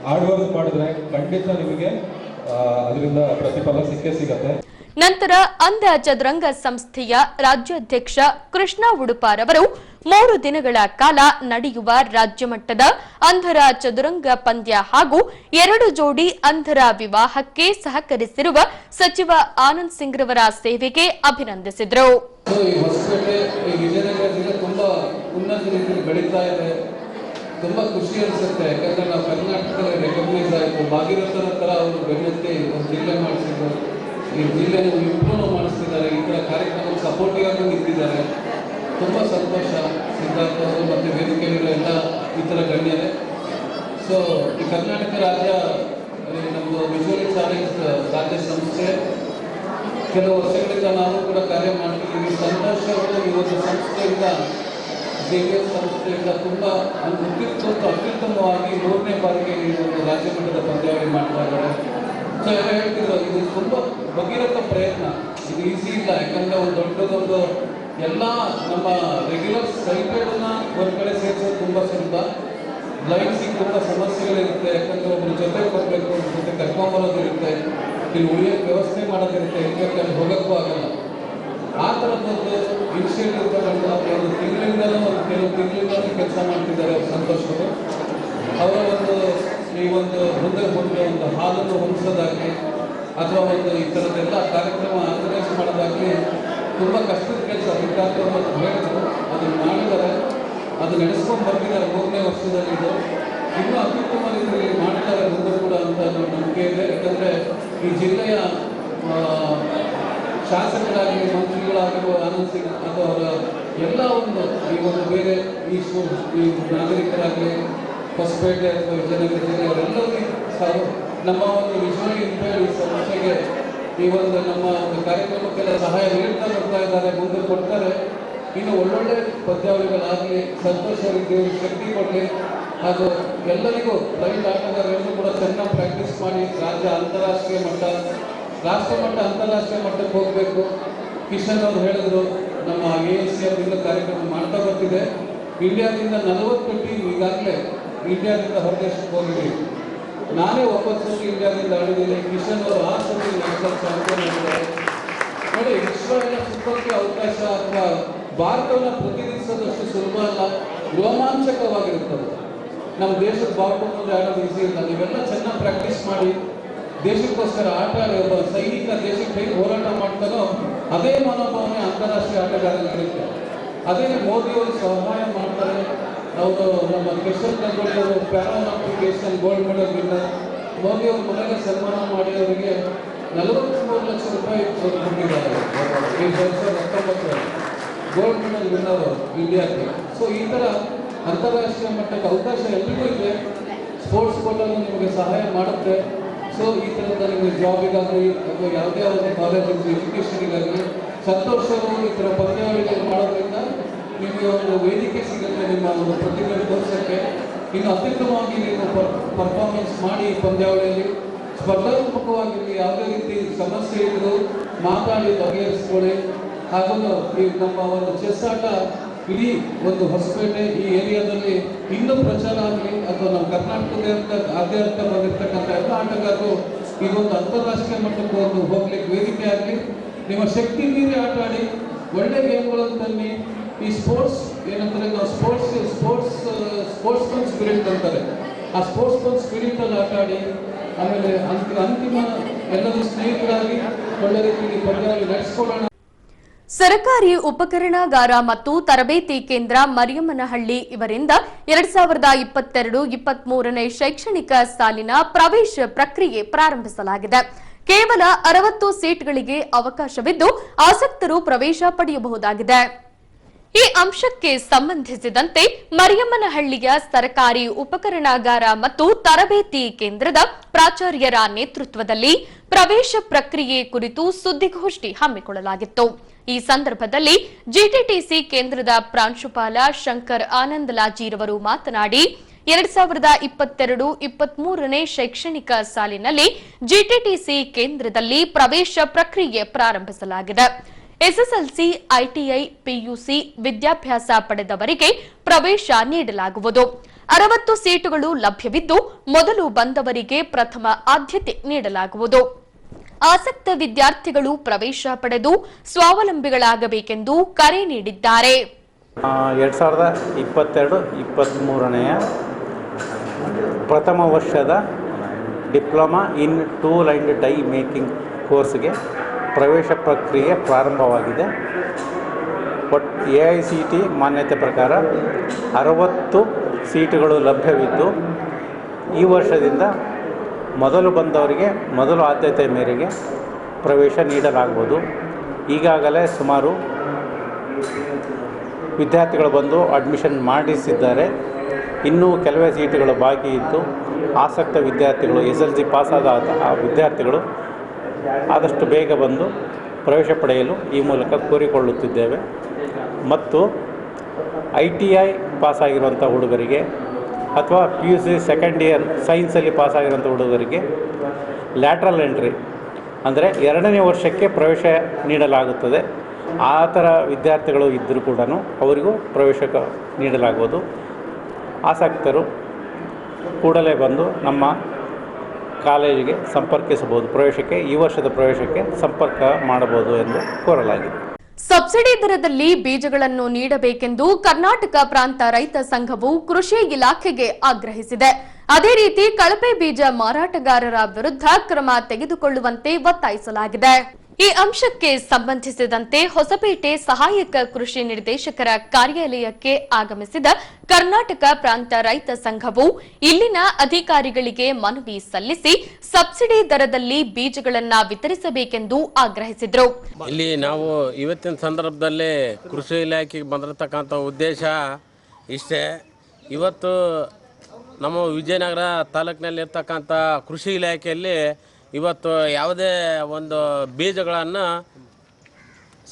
ಹಾರ್ಡ್ ವರ್ಕ್ ಮಾಡಿದ್ರೆ ಖಂಡಿತ ನಿಮಗೆ ಅದರಿಂದ ಪ್ರತಿಫಲ ಸಿಗತ್ತೆ. ನಂತರ ಅಂಧ ಚದುರಂಗ ಸಂಸ್ಥೆಯ ರಾಜ್ಯಾಧ್ಯಕ್ಷ ಕೃಷ್ಣ ಉಡುಪಾರವರು 3 ದಿನಗಳ ಕಾಲ ನಡೆಯುವ ರಾಜ್ಯ ಮಟ್ಟದ ಅಂಧರ ಚದುರಂಗ ಪಂದ್ಯ ಹಾಗೂ 2 ಜೋಡಿ ಅಂಧರ ವಿವಾಹಕ್ಕೆ ಸಹಕರಿಸಿರುವ ಸಚಿವ ಆನಂದ್ ಸಿಂಗ್ ರವರ ಸೇವೆಗೆ ಅಭಿನಂದಿಸಿದರು. ಈ ಹೊಸಪೇಟೆ ಈ ವಿಜಯನಗರ ಜಿಲ್ಲೆ ತುಂಬಾ ಉನ್ನತ ರೀತಿಯಲ್ಲಿ ಬೆಳೀತಾ ಇದೆ. ತುಂಬಾ ಖುಷಿ ಅನಿಸುತ್ತೆ. ಯಾಕಂದ್ರೆ ನಾವು ಕರ್ನಾಟಕದಲ್ಲಿ ರೆಕಗ್ನೈಸ್ ಆಯಿತು. ಭಾಗೀರಥರ ಥರ ಅವರು ಬೆನ್ನತ್ತಿ ಒಂದು ಜಿಲ್ಲೆ ಮಾಡಿಸಿದ್ರು. ಈ ಜಿಲ್ಲೆನ ಇಂಪ್ರೂವ್ ಮಾಡಿಸ್ತಿದ್ದಾರೆ. ಈ ಥರ ಕಾರ್ಯಕ್ರಮ ಸಪೋರ್ಟಿವ್ ಆಗಿ ನಿಂತಿದ್ದಾರೆ. ತುಂಬ ಸಂತೋಷ. ಸಿದ್ಧಾರ್ಥ ಅವರು ಮತ್ತು ವೇದಿಕೆಯಲ್ಲಿರೋ ಎಲ್ಲ ಈ ಥರ ಗಣ್ಯರೇ. ಸೊ ಈ ಕರ್ನಾಟಕ ರಾಜ್ಯ ನಮ್ಮದು ವಿಜುವಲಿ ಚಾಲೆಂಜ್ ರಾಜ್ಯ ಸಂಸ್ಥೆ ಕೆಲವು ವರ್ಷಗಳಿಂದ ನಾವು ಕೂಡ ಕಾರ್ಯ ಮಾಡ್ತಿದ್ದೀವಿ. ಸಂತೋಷ ಅವರು ಈ ಒಂದು ಸಂಸ್ಥೆಯಿಂದ KVS ಸಂಸ್ಥೆಯಿಂದ ತುಂಬ ಅತ್ಯುತ್ತಮವಾಗಿ 3ನೇ ಬಾರಿಗೆ ಈ ಒಂದು ರಾಜ್ಯ ಮಟ್ಟದ ಪಂದ್ಯಾವಳಿ ಮಾಡ್ತಾ ಇದ್ದಾರೆ. ಸೊ ಎಲ್ಲ ಹೇಳ್ತಿದ್ರು, ಇದು ತುಂಬ ಭಗೀರಥ ಪ್ರಯತ್ನ, ಇದು ಈಸಿ ಇಲ್ಲ. ಯಾಕಂದರೆ ಒಂದು ದೊಡ್ಡದೊಂದು ಎಲ್ಲ ನಮ್ಮ ರೆಗ್ಯುಲರ್ ಸೈಟೆಡನ್ನ ಒಂದು ಕಡೆ ಸೇರಿಸೋದು ತುಂಬ ಸುಲಭ. ಲೈನ್ಸಿಗೆ ತುಂಬ ಸಮಸ್ಯೆಗಳಿರುತ್ತೆ, ಯಾಕಂದರೆ ಒಬ್ಬರು ಜೊತೆ ಕೊಡಬೇಕು, ಒಬ್ಬರ ಜೊತೆ ಕರ್ಕೊಂಬರೋದಿರುತ್ತೆ, ಇಲ್ಲಿ ಉಳಿಯೋಕ್ಕೆ ವ್ಯವಸ್ಥೆ ಮಾಡೋದಿರುತ್ತೆ, ಇಲ್ಲಿ ಹೋಗೋಕ್ಕೂ ಆಗಲ್ಲ. ಆ ಥರದ್ದೊಂದು ಇನಿಷಿಯೇಟಿವ್ ತಗೊಂಡು ಒಂದು ತಿಂಗಳಿಂದಲೂ ಕೆಲವು ತಿಂಗಳಿಂದಲೂ ಕೆಲಸ ಮಾಡ್ತಿದ್ದಾರೆ ಸಂತೋಷ್ ಅವರು. ಅವರ ಒಂದು ಈ ಒಂದು ಮುಂದೆ ಒಂದು ಹಾಲನ್ನು ಹೊಂದಿಸೋದಾಗಲಿ ಅಥವಾ ಒಂದು ಈ ಥರದ್ದೆಲ್ಲ ಕಾರ್ಯಕ್ರಮ ಆರ್ಗನೈಸ್ ಮಾಡೋದಾಗಲಿ ತುಂಬ ಕಷ್ಟದ ಕೆಲಸ. ವಿದ್ಯಾರ್ಥಿಗಳು ಹೇಳಿದ್ರು, ಅದನ್ನು ಮಾಡಿದ್ದಾರೆ, ಅದು ನಡೆಸ್ಕೊಂಡು ಬರ್ತಿದ್ದಾರೆ 3ನೇ ವರ್ಷದಲ್ಲಿ. ಇದು ಇನ್ನೂ ಅತ್ಯುತ್ತಮ ರೀತಿಯಲ್ಲಿ ಮಾಡ್ತಾರೆ ಮುಂದೆ ಕೂಡ ಅಂತ ನಂಬಿಕೆ ಇದೆ. ಯಾಕಂದರೆ ಈ ಜಿಲ್ಲೆಯ ಶಾಸಕರಾಗಲಿ ಮಂತ್ರಿಗಳಾಗಿರುವ ಆನಂದ್ ಸಿಂಗ್ ಅಥವಾ ಅವರ ಎಲ್ಲ ಒಂದು ಈ ಒಂದು ಬೇರೆ ಈ ನಾಗರಿಕರಾಗಲಿ ಹೊಸಪೇಟೆ ಅಥವಾ ವಿಜಯನಗರ ಜಿಲ್ಲೆಯವರೆಲ್ಲರಿಗೂ ನಮ್ಮ ಒಂದು ವಿಜುವಲ್ ಇಂಪೇರ್ಡ್ ಈ ಸಮಸ್ಯೆಗೆ ಈ ಒಂದು ನಮ್ಮ ಒಂದು ಕಾರ್ಯಕ್ರಮಕ್ಕೆಲ್ಲ ಸಹಾಯ ನೀಡ್ತಾ ಬರ್ತಾ ಇದ್ದಾರೆ, ಮುಂದೆ ಕೊಡ್ತಾರೆ. ಇನ್ನು ಒಳ್ಳೊಳ್ಳೆ ಪಂದ್ಯಾವಳಿಗಳಾಗಲಿ, ಸಂತೋಷ ದೇವರು ಶಕ್ತಿ ಕೊಡಲಿ, ಹಾಗೂ ಎಲ್ಲರಿಗೂ ರೈತ ಆಟಗಾರರೆಲ್ಲರೂ ಕೂಡ ಚೆನ್ನಾಗಿ ಪ್ರಾಕ್ಟೀಸ್ ಮಾಡಿ ರಾಜ್ಯ ಅಂತಾರಾಷ್ಟ್ರೀಯ ಮಟ್ಟ, ರಾಷ್ಟ್ರ ಮಟ್ಟ, ಅಂತಾರಾಷ್ಟ್ರೀಯ ಮಟ್ಟಕ್ಕೆ ಹೋಗಬೇಕು. ಕಿಶನ್ ಅವರು ಹೇಳಿದ್ರು, ನಮ್ಮ ASCF ಇಂದ ಕಾರ್ಯಕ್ರಮ ಮಾಡ್ತಾ ಬರ್ತಿದೆ. ಇಂಡಿಯಾದಿಂದ 40 ಟೀಮ್ ಈಗಾಗಲೇ ಇಂಡಿಯಾದಿಂದ ಹೊರದೇಶಕ್ಕೆ ಹೋಗಿದ್ದೀವಿ. ನಾನೇ 9 ಸತಿ ಇಂಡಿಯಾದಿಂದ ಆಡಿದ್ದೀನಿ. ಕಿಶನ್ ಅವರು 6 ಸತಿ ನ್ಯಾಷನಲ್ ಚಾಂಪಿಯನ್ ಆಗಿದ್ದಾರೆ. ನೋಡಿ, ವಿಶ್ವ ಎಲ್ಲ ಸುತ್ತೋಕ್ಕೆ ಅವಕಾಶ ಅಥವಾ ಭಾರತವನ್ನು ಪ್ರತಿನಿಧಿಸೋದಷ್ಟು ಸುಲಭ ಅಲ್ಲ, ರೋಮಾಂಚಕವಾಗಿರುತ್ತದೆ. ನಮ್ಮ ದೇಶದ ಬಾವುಟ ಮುಂದೆ ಆಡೋದು ಈಸಿ ಇಲ್ಲ. ನೀವೆಲ್ಲ ಚೆನ್ನಾಗಿ ಪ್ರಾಕ್ಟೀಸ್ ಮಾಡಿ ದೇಶಕ್ಕೋಸ್ಕರ ಆಟ ಆಡಿ, ಒಬ್ಬ ಸೈನಿಕ ದೇಶಕ್ಕೆ ಹೇಗೆ ಹೋರಾಟ ಮಾಡ್ತಾನೋ ಅದೇ ಮನೋಭಾವನೆ ಅಂತಾರಾಷ್ಟ್ರೀಯ ಆಟಗಾರರಿರುತ್ತೆ. ಅದೇ ಮೋದಿಯವರು ಸಹಾಯ ಮಾಡ್ತಾರೆ. ಅವರು ನಮ್ಮ ಕಿಶನ್ ತಂಗಡಿಯವರು ಪ್ಯಾರಾಲಿಂಪಿಕ್ ಗೋಲ್ಡ್ ಮೆಡಲ್ ವಿನ್ನರ್. ಮೋದಿಯವರು ಮನೆಗೆ ಸನ್ಮಾನ ಮಾಡಿ ಅವರಿಗೆ 43 ಲಕ್ಷ ರೂಪಾಯಿ ಕೊಟ್ಟಿದ್ದಾರೆ ಈ 2019 ಗೋಲ್ಡ್ ಮೆಡಲ್ ವಿನ್ನರ್ ಇಂಡಿಯಾಕ್ಕೆ. ಸೊ ಈ ಥರ ಅಂತಾರಾಷ್ಟ್ರೀಯ ಮಟ್ಟಕ್ಕೆ ಅವಕಾಶ ಎಲ್ರಿಗೂ ಇದೆ. ಸ್ಪೋರ್ಟ್ಸ್ ಕೋಟಲ್ಲಿ ನಿಮಗೆ ಸಹಾಯ ಮಾಡುತ್ತೆ. ಸೊ ಈ ಥರದ ನಿಮಗೆ ಜಾಬಿಗಾಗಲಿ ಅಥವಾ ಯಾವುದೇ ಒಂದು ಕಾಲೇಜಿಗೆ ಎಜುಕೇಷನಿಗಾಗಲಿ ಸಂತೋಷ ಈ ಥರ ಪಂದ್ಯಾವಳಿಗಳು ಮಾಡೋದ್ರಿಂದ ನಿಮಗೆ ಒಂದು ವೇದಿಕೆ ಸಿಗುತ್ತೆ ನಿಮ್ಮ ಒಂದು ಪ್ರತಿಭೆ ತೋರಿಸೋಕ್ಕೆ. ಇನ್ನು ಅತ್ಯುತ್ತಮವಾಗಿ ನೀವು ಪರ್ಫಾರ್ಮೆನ್ಸ್ ಮಾಡಿ ಪಂದ್ಯಾವಳಿಯಲ್ಲಿ ಸ್ಪರ್ಧಾತ್ಮಕವಾಗಿರಲಿ, ಯಾವುದೇ ರೀತಿ ಸಮಸ್ಯೆ ಇದ್ದರೂ ಮಾತಾಡಿ ಬಗೆಹರಿಸ್ಕೊಳ್ಳಿ. ಹಾಗೂ ಈ ನಮ್ಮ ಒಂದು ಚೆಸ್ ಆಟ ಇಡೀ ಒಂದು ಹೊಸಪೇಟೆ ಈ ಏರಿಯಾದಲ್ಲಿ ಇನ್ನೂ ಪ್ರಚಾರ ಆಗಲಿ, ಅಥವಾ ನಮ್ಮ ಕರ್ನಾಟಕದ ಆದ್ಯಂತ ಬಂದಿರತಕ್ಕಂಥ ಎಲ್ಲ ಆಟಗಾರರು ಇದೊಂದು ಅಂತಾರಾಷ್ಟ್ರೀಯ ಮಟ್ಟಕ್ಕೆ ಒಂದು ಹೋಗ್ಲಿಕ್ಕೆ ವೇದಿಕೆ ಆಗಲಿ. ನಿಮ್ಮ ಶಕ್ತಿ ಮೀರಿ ಆಟ ಆಡಿ, ಒಳ್ಳೆ ಗೇಮ್ಗಳನ್ನು ತನ್ನಿ. ಈ ಸ್ಪೋರ್ಟ್ಸ್ ಏನಂದರೆ ನಾವು ಸ್ಪೋರ್ಟ್ಸ್ಮನ್ ಸ್ಪಿರಿಟ್ ಅಂತಾರೆ, ಆ ಸ್ಪೋರ್ಟ್ಸ್ಮನ್ ಸ್ಪಿರಿಟಲ್ಲಿ ಆಟ ಆಡಿ, ಆಮೇಲೆ ಅಂತಿಮ ಎಲ್ಲರೂ ಸ್ನೇಹಿತರಾಗಿ ಒಳ್ಳೆ ರೀತಿಯಲ್ಲಿ ಪಂದ್ಯಾವಳಿ ನಡೆಸ್ಕೊಳ್ಳೋಣ. ಸರ್ಕಾರಿ ಉಪಕರಣಾಗಾರ ಮತ್ತು ತರಬೇತಿ ಕೇಂದ್ರ ಮರಿಯಮ್ಮನಹಳ್ಳಿ ಇವರಿಂದ 2022-23ನೇ ಶೈಕ್ಷಣಿಕ ಸಾಲಿನ ಪ್ರವೇಶ ಪ್ರಕ್ರಿಯೆ ಪ್ರಾರಂಭಿಸಲಾಗಿದೆ. ಕೇವಲ 60 ಸೀಟ್ಗಳಿಗೆ ಅವಕಾಶವಿದ್ದು ಆಸಕ್ತರು ಪ್ರವೇಶ ಪಡೆಯಬಹುದಾಗಿದೆ. ಈ ಅಂಶಕ್ಕೆ ಸಂಬಂಧಿಸಿದಂತೆ ಮರಿಯಮ್ಮನಹಳ್ಳಿಯ ಸರ್ಕಾರಿ ಉಪಕರಣಾಗಾರ ಮತ್ತು ತರಬೇತಿ ಕೇಂದ್ರದ ಪ್ರಾಚಾರ್ಯರ ನೇತೃತ್ವದಲ್ಲಿ ಪ್ರವೇಶ ಪ್ರಕ್ರಿಯೆ ಕುರಿತು ಸುದ್ದಿಗೋಷ್ಠಿ ಹಮ್ಮಿಕೊಳ್ಳಲಾಗಿತ್ತು. ಈ ಸಂದರ್ಭದಲ್ಲಿ ಜಿಟಿಟಿಸಿ ಕೇಂದ್ರದ ಪ್ರಾಂಶುಪಾಲ ಶಂಕರ್ ಆನಂದ್ ಲಾಜೀರವರು ಮಾತನಾಡಿ 2022-23ನೇ ಶೈಕ್ಷಣಿಕ ಸಾಲಿನಲ್ಲಿ ಜಿಟಿಟಿಸಿ ಕೇಂದ್ರದಲ್ಲಿ ಪ್ರವೇಶ ಪ್ರಕ್ರಿಯೆ ಪ್ರಾರಂಭಿಸಲಾಗಿದೆ. ಎಸ್ಎಸ್ಎಲ್ಸಿ, ಐಟಿಐ, ಪಿಯುಸಿ ವಿದ್ಯಾಭ್ಯಾಸ ಪಡೆದವರಿಗೆ ಪ್ರವೇಶ ನೀಡಲಾಗುವುದು. 60 ಸೀಟುಗಳು ಲಭ್ಯವಿದ್ದು ಮೊದಲು ಬಂದವರಿಗೆ ಪ್ರಥಮ ಆದ್ಯತೆ ನೀಡಲಾಗುವುದು. ಆಸಕ್ತ ವಿದ್ಯಾರ್ಥಿಗಳು ಪ್ರವೇಶ ಪಡೆದು ಸ್ವಾವಲಂಬಿಗಳಾಗಬೇಕೆಂದು ಕರೆ ನೀಡಿದ್ದಾರೆ. 2022-23ನೇ ಪ್ರಥಮ ವರ್ಷದ diploma in tool and dye making ಕೋರ್ಸ್ಗೆ ಪ್ರವೇಶ ಪ್ರಕ್ರಿಯೆ ಪ್ರಾರಂಭವಾಗಿದೆ. AICT ಮಾನ್ಯತೆ ಪ್ರಕಾರ 60 ಸೀಟುಗಳು ಲಭ್ಯವಿದ್ದು ಈ ವರ್ಷದಿಂದ ಮೊದಲು ಬಂದವರಿಗೆ ಮೊದಲು ಆದ್ಯತೆ ಮೇರೆಗೆ ಪ್ರವೇಶ ನೀಡಲಾಗುವುದು. ಈಗಾಗಲೇ ಸುಮಾರು ವಿದ್ಯಾರ್ಥಿಗಳು ಬಂದು ಅಡ್ಮಿಷನ್ ಮಾಡಿಸಿದ್ದಾರೆ. ಇನ್ನೂ ಕೆಲವೇ ಸೀಟುಗಳು ಬಾಕಿ ಇದ್ದು ಆಸಕ್ತ ವಿದ್ಯಾರ್ಥಿಗಳು SSLC ಪಾಸಾದ ಆ ವಿದ್ಯಾರ್ಥಿಗಳು ಆದಷ್ಟು ಬೇಗ ಬಂದು ಪ್ರವೇಶ ಪಡೆಯಲು ಈ ಮೂಲಕ ಕೋರಿಕೊಳ್ಳುತ್ತಿದ್ದೇವೆ. ಮತ್ತು ITI ಪಾಸಾಗಿರುವಂಥ ಹುಡುಗರಿಗೆ ಅಥವಾ PUC ಸೆಕೆಂಡ್ ಇಯರ್ ಸೈನ್ಸಲ್ಲಿ ಪಾಸಾಗಿರೋಂಥ ಹುಡುಗರಿಗೆ ಲ್ಯಾಟ್ರಲ್ ಎಂಟ್ರಿ ಅಂದರೆ 2ನೇ ವರ್ಷಕ್ಕೆ ಪ್ರವೇಶ ನೀಡಲಾಗುತ್ತದೆ. ಆ ಥರ ವಿದ್ಯಾರ್ಥಿಗಳು ಇದ್ದರೂ ಕೂಡ ಅವರಿಗೂ ಪ್ರವೇಶ ನೀಡಲಾಗುವುದು. ಆಸಕ್ತರು ಕೂಡಲೇ ಬಂದು ನಮ್ಮ ಕಾಲೇಜಿಗೆ ಸಂಪರ್ಕಿಸಬಹುದು. ಪ್ರವೇಶಕ್ಕೆ ಈ ವರ್ಷದ ಪ್ರವೇಶಕ್ಕೆ ಸಂಪರ್ಕ ಮಾಡಬಹುದು ಎಂದು ಕೋರಲಾಗಿದೆ. ಸಬ್ಸಿಡಿ ದರದಲ್ಲಿ ಬೀಜಗಳನ್ನು ನೀಡಬೇಕೆಂದು ಕರ್ನಾಟಕ ಪ್ರಾಂತ ರೈತ ಸಂಘವು ಕೃಷಿ ಇಲಾಖೆಗೆ ಆಗ್ರಹಿಸಿದೆ. ಅದೇ ರೀತಿ ಕಳಪೆ ಬೀಜ ಮಾರಾಟಗಾರರ ವಿರುದ್ಧ ಕ್ರಮ ತೆಗೆದುಕೊಳ್ಳುವಂತೆ ಒತ್ತಾಯಿಸಲಾಗಿದೆ. ಈ ಅಂಶಕ್ಕೆ ಸಂಬಂಧಿಸಿದಂತೆ ಹೊಸಪೇಟೆ ಸಹಾಯಕ ಕೃಷಿ ನಿರ್ದೇಶಕರ ಕಾರ್ಯಾಲಯಕ್ಕೆ ಆಗಮಿಸಿದ ಕರ್ನಾಟಕ ಪ್ರಾಂತ ರೈತ ಸಂಘವು ಇಲ್ಲಿನ ಅಧಿಕಾರಿಗಳಿಗೆ ಮನವಿ ಸಲ್ಲಿಸಿ ಸಬ್ಸಿಡಿ ದರದಲ್ಲಿ ಬೀಜಗಳನ್ನು ವಿತರಿಸಬೇಕೆಂದು ಆಗ್ರಹಿಸಿದರು. ಇಲ್ಲಿ ನಾವು ಇವತ್ತಿನ ಸಂದರ್ಭದಲ್ಲಿ ಕೃಷಿ ಇಲಾಖೆಗೆ ಬಂದಿರತಕ್ಕಂಥ ಉದ್ದೇಶ ಇಷ್ಟೇ. ಇವತ್ತು ನಮ್ಮ ವಿಜಯನಗರ ತಾಲೂಕಿನಲ್ಲಿರ್ತಕ್ಕಂಥ ಕೃಷಿ ಇಲಾಖೆಯಲ್ಲಿ ಇವತ್ತು ಯಾವುದೇ ಒಂದು ಬೀಜಗಳನ್ನು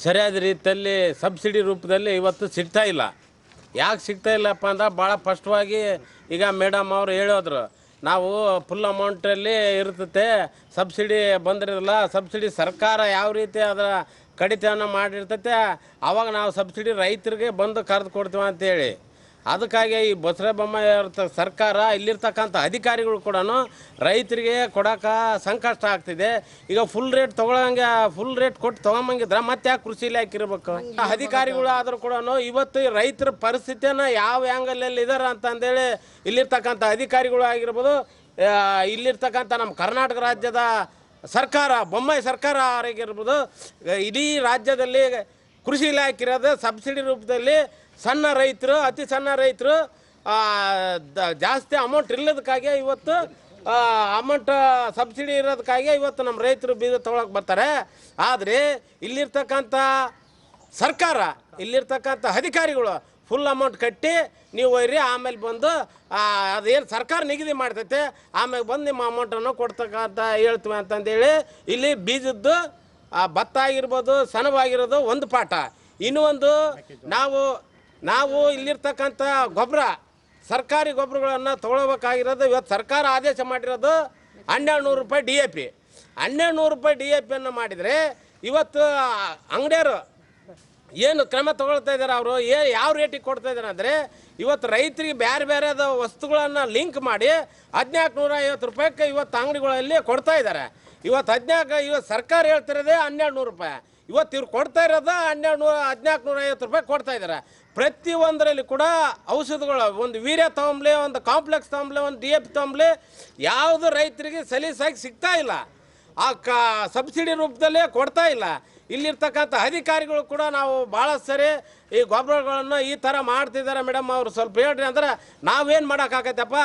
ಸರಿಯಾದ ರೀತಿಯಲ್ಲಿ ಸಬ್ಸಿಡಿ ರೂಪದಲ್ಲಿ ಇವತ್ತು ಸಿಗ್ತಾ ಇಲ್ಲ. ಯಾಕೆ ಸಿಗ್ತಾ ಇಲ್ಲಪ್ಪ ಅಂದ್ರೆ ಭಾಳ ಸ್ಪಷ್ಟವಾಗಿ ಈಗ ಮೇಡಮ್ ಅವರು ಹೇಳೋದ್ರು, ನಾವು ಫುಲ್ ಅಮೌಂಟಲ್ಲಿ ಇರ್ತತೆ, ಸಬ್ಸಿಡಿ ಬಂದಿರೋದಿಲ್ಲ. ಸಬ್ಸಿಡಿ ಸರ್ಕಾರ ಯಾವ ರೀತಿ ಅದರ ಕಡಿತವನ್ನು ಮಾಡಿರ್ತೈತೆ ಆವಾಗ ನಾವು ಸಬ್ಸಿಡಿ ರೈತರಿಗೆ ಬಂದು ಕರೆದು ಕೊಡ್ತೀವಿ ಅಂತೇಳಿ. ಅದಕ್ಕಾಗಿ ಈ ಬಸವರಾಜ ಬೊಮ್ಮಾಯಿ ಸರ್ಕಾರ ಇಲ್ಲಿರ್ತಕ್ಕಂಥ ಅಧಿಕಾರಿಗಳು ಕೂಡ ರೈತರಿಗೆ ಕೊಡೋಕೆ ಸಂಕಷ್ಟ ಆಗ್ತಿದೆ. ಈಗ ಫುಲ್ ರೇಟ್ ಫುಲ್ ರೇಟ್ ಕೊಟ್ಟು ತೊಗೊಂಬಂಗಿದ್ರೆ ಮತ್ತೆ ಯಾಕೆ ಕೃಷಿ ಇಲಾಖೆ ಇರಬೇಕು? ಅಧಿಕಾರಿಗಳು ಆದರೂ ಕೂಡ ಇವತ್ತು ರೈತರ ಪರಿಸ್ಥಿತಿಯನ್ನು ಯಾವ ಆ್ಯಂಗಲಲ್ಲಿ ಇದ್ದಾರೆ ಅಂತಂದೇಳಿ ಇಲ್ಲಿರ್ತಕ್ಕಂಥ ಅಧಿಕಾರಿಗಳು ಆಗಿರ್ಬೋದು, ಇಲ್ಲಿರ್ತಕ್ಕಂಥ ನಮ್ಮ ಕರ್ನಾಟಕ ರಾಜ್ಯದ ಸರ್ಕಾರ ಬೊಮ್ಮಾಯಿ ಸರ್ಕಾರ ಆಗಿರ್ಬೋದು, ಇಡೀ ರಾಜ್ಯದಲ್ಲಿ ಕೃಷಿ ಇಲಾಖೆ ಇರೋದು ಸಬ್ಸಿಡಿ ರೂಪದಲ್ಲಿ ಸಣ್ಣ ರೈತರು, ಅತಿ ಸಣ್ಣ ರೈತರು ಜಾಸ್ತಿ ಅಮೌಂಟ್ ಇಲ್ಲದಕ್ಕಾಗಿ ಇವತ್ತು ಅಮೌಂಟ್ ಸಬ್ಸಿಡಿ ಇರೋದಕ್ಕಾಗಿ ಇವತ್ತು ನಮ್ಮ ರೈತರು ಬೀಜ ತೊಗೊಳಕ್ಕೆ ಬರ್ತಾರೆ. ಆದರೆ ಇಲ್ಲಿರ್ತಕ್ಕಂಥ ಸರ್ಕಾರ, ಇಲ್ಲಿರ್ತಕ್ಕಂಥ ಅಧಿಕಾರಿಗಳು ಫುಲ್ ಅಮೌಂಟ್ ಕಟ್ಟಿ ನೀವು ಒಯ್ರಿ, ಆಮೇಲೆ ಬಂದು ಅದೇನು ಸರ್ಕಾರ ನಿಗದಿ ಮಾಡ್ತೈತೆ ಆಮೇಲೆ ಬಂದು ನಿಮ್ಮ ಅಮೌಂಟನ್ನು ಕೊಡ್ತಕ್ಕಂಥ ಹೇಳ್ತೀವಿ ಅಂತಂದೇಳಿ ಇಲ್ಲಿ ಬೀಜದ್ದು ಭತ್ತ ಆಗಿರ್ಬೋದು, ಸೆಣಬಾಗಿರೋದು ಒಂದು ಪಾಠ. ಇನ್ನೂ ಒಂದು ನಾವು ಇಲ್ಲಿರ್ತಕ್ಕಂಥ ಗೊಬ್ಬರ, ಸರ್ಕಾರಿ ಗೊಬ್ಬರಗಳನ್ನು ತೊಗೊಳ್ಬೇಕಾಗಿರೋದು ಇವತ್ತು ಸರ್ಕಾರ ಆದೇಶ ಮಾಡಿರೋದು 1200 ರೂಪಾಯಿ DAP. 1200 ರೂಪಾಯಿ DAPಯನ್ನು ಮಾಡಿದರೆ ಇವತ್ತು ಅಂಗಡಿಯವರು ಏನು ಕ್ರಮ ತೊಗೊಳ್ತಾ ಇದ್ದಾರೆ, ಅವರು ಯಾವ ರೇಟಿಗೆ ಕೊಡ್ತಾ ಇದ್ದಾರೆ ಅಂದರೆ ಇವತ್ತು ರೈತರಿಗೆ ಬೇರೆ ಬೇರೆದ ವಸ್ತುಗಳನ್ನು ಲಿಂಕ್ ಮಾಡಿ 1450 ರೂಪಾಯಿಗೆ ಇವತ್ತು ಅಂಗಡಿಗಳಲ್ಲಿ ಕೊಡ್ತಾ ಇದ್ದಾರೆ. ಇವತ್ತು ಸರ್ಕಾರ ಹೇಳ್ತಿರೋದೇ 1200 ರೂಪಾಯಿ, ಇವತ್ತು ಇವ್ರು ಕೊಡ್ತಾ ಇರೋದು 1450 ರೂಪಾಯಿ ಕೊಡ್ತಾ ಇದ್ದಾರೆ. ಪ್ರತಿಯೊಂದರಲ್ಲಿ ಕೂಡ ಔಷಧಗಳು, ಒಂದು ವೀರ್ಯ ತಗೊಂಬ್ಲಿ, ಒಂದು ಕಾಂಪ್ಲೆಕ್ಸ್ ತಗೊಂಬ್ಲಿ, ಒಂದು DAP ತಗೊಂಬ್ಲಿ, ಯಾವುದು ರೈತರಿಗೆ ಸಲೀಸಾಗಿ ಸಿಗ್ತಾ ಇಲ್ಲ. ಸಬ್ಸಿಡಿ ರೂಪದಲ್ಲೇ ಕೊಡ್ತಾ ಇಲ್ಲ. ಇಲ್ಲಿರ್ತಕ್ಕಂಥ ಅಧಿಕಾರಿಗಳು ಕೂಡ ನಾವು ಭಾಳ ಸರಿ ಈ ಗೊಬ್ಬರಗಳನ್ನು ಈ ಥರ ಮಾಡ್ತಿದ್ದಾರೆ ಮೇಡಮ್, ಅವರು ಸ್ವಲ್ಪ ಹೇಳ್ರಿ ಅಂದ್ರೆ ನಾವೇನು ಮಾಡೋಕ್ಕಾಗತ್ತಪ್ಪ,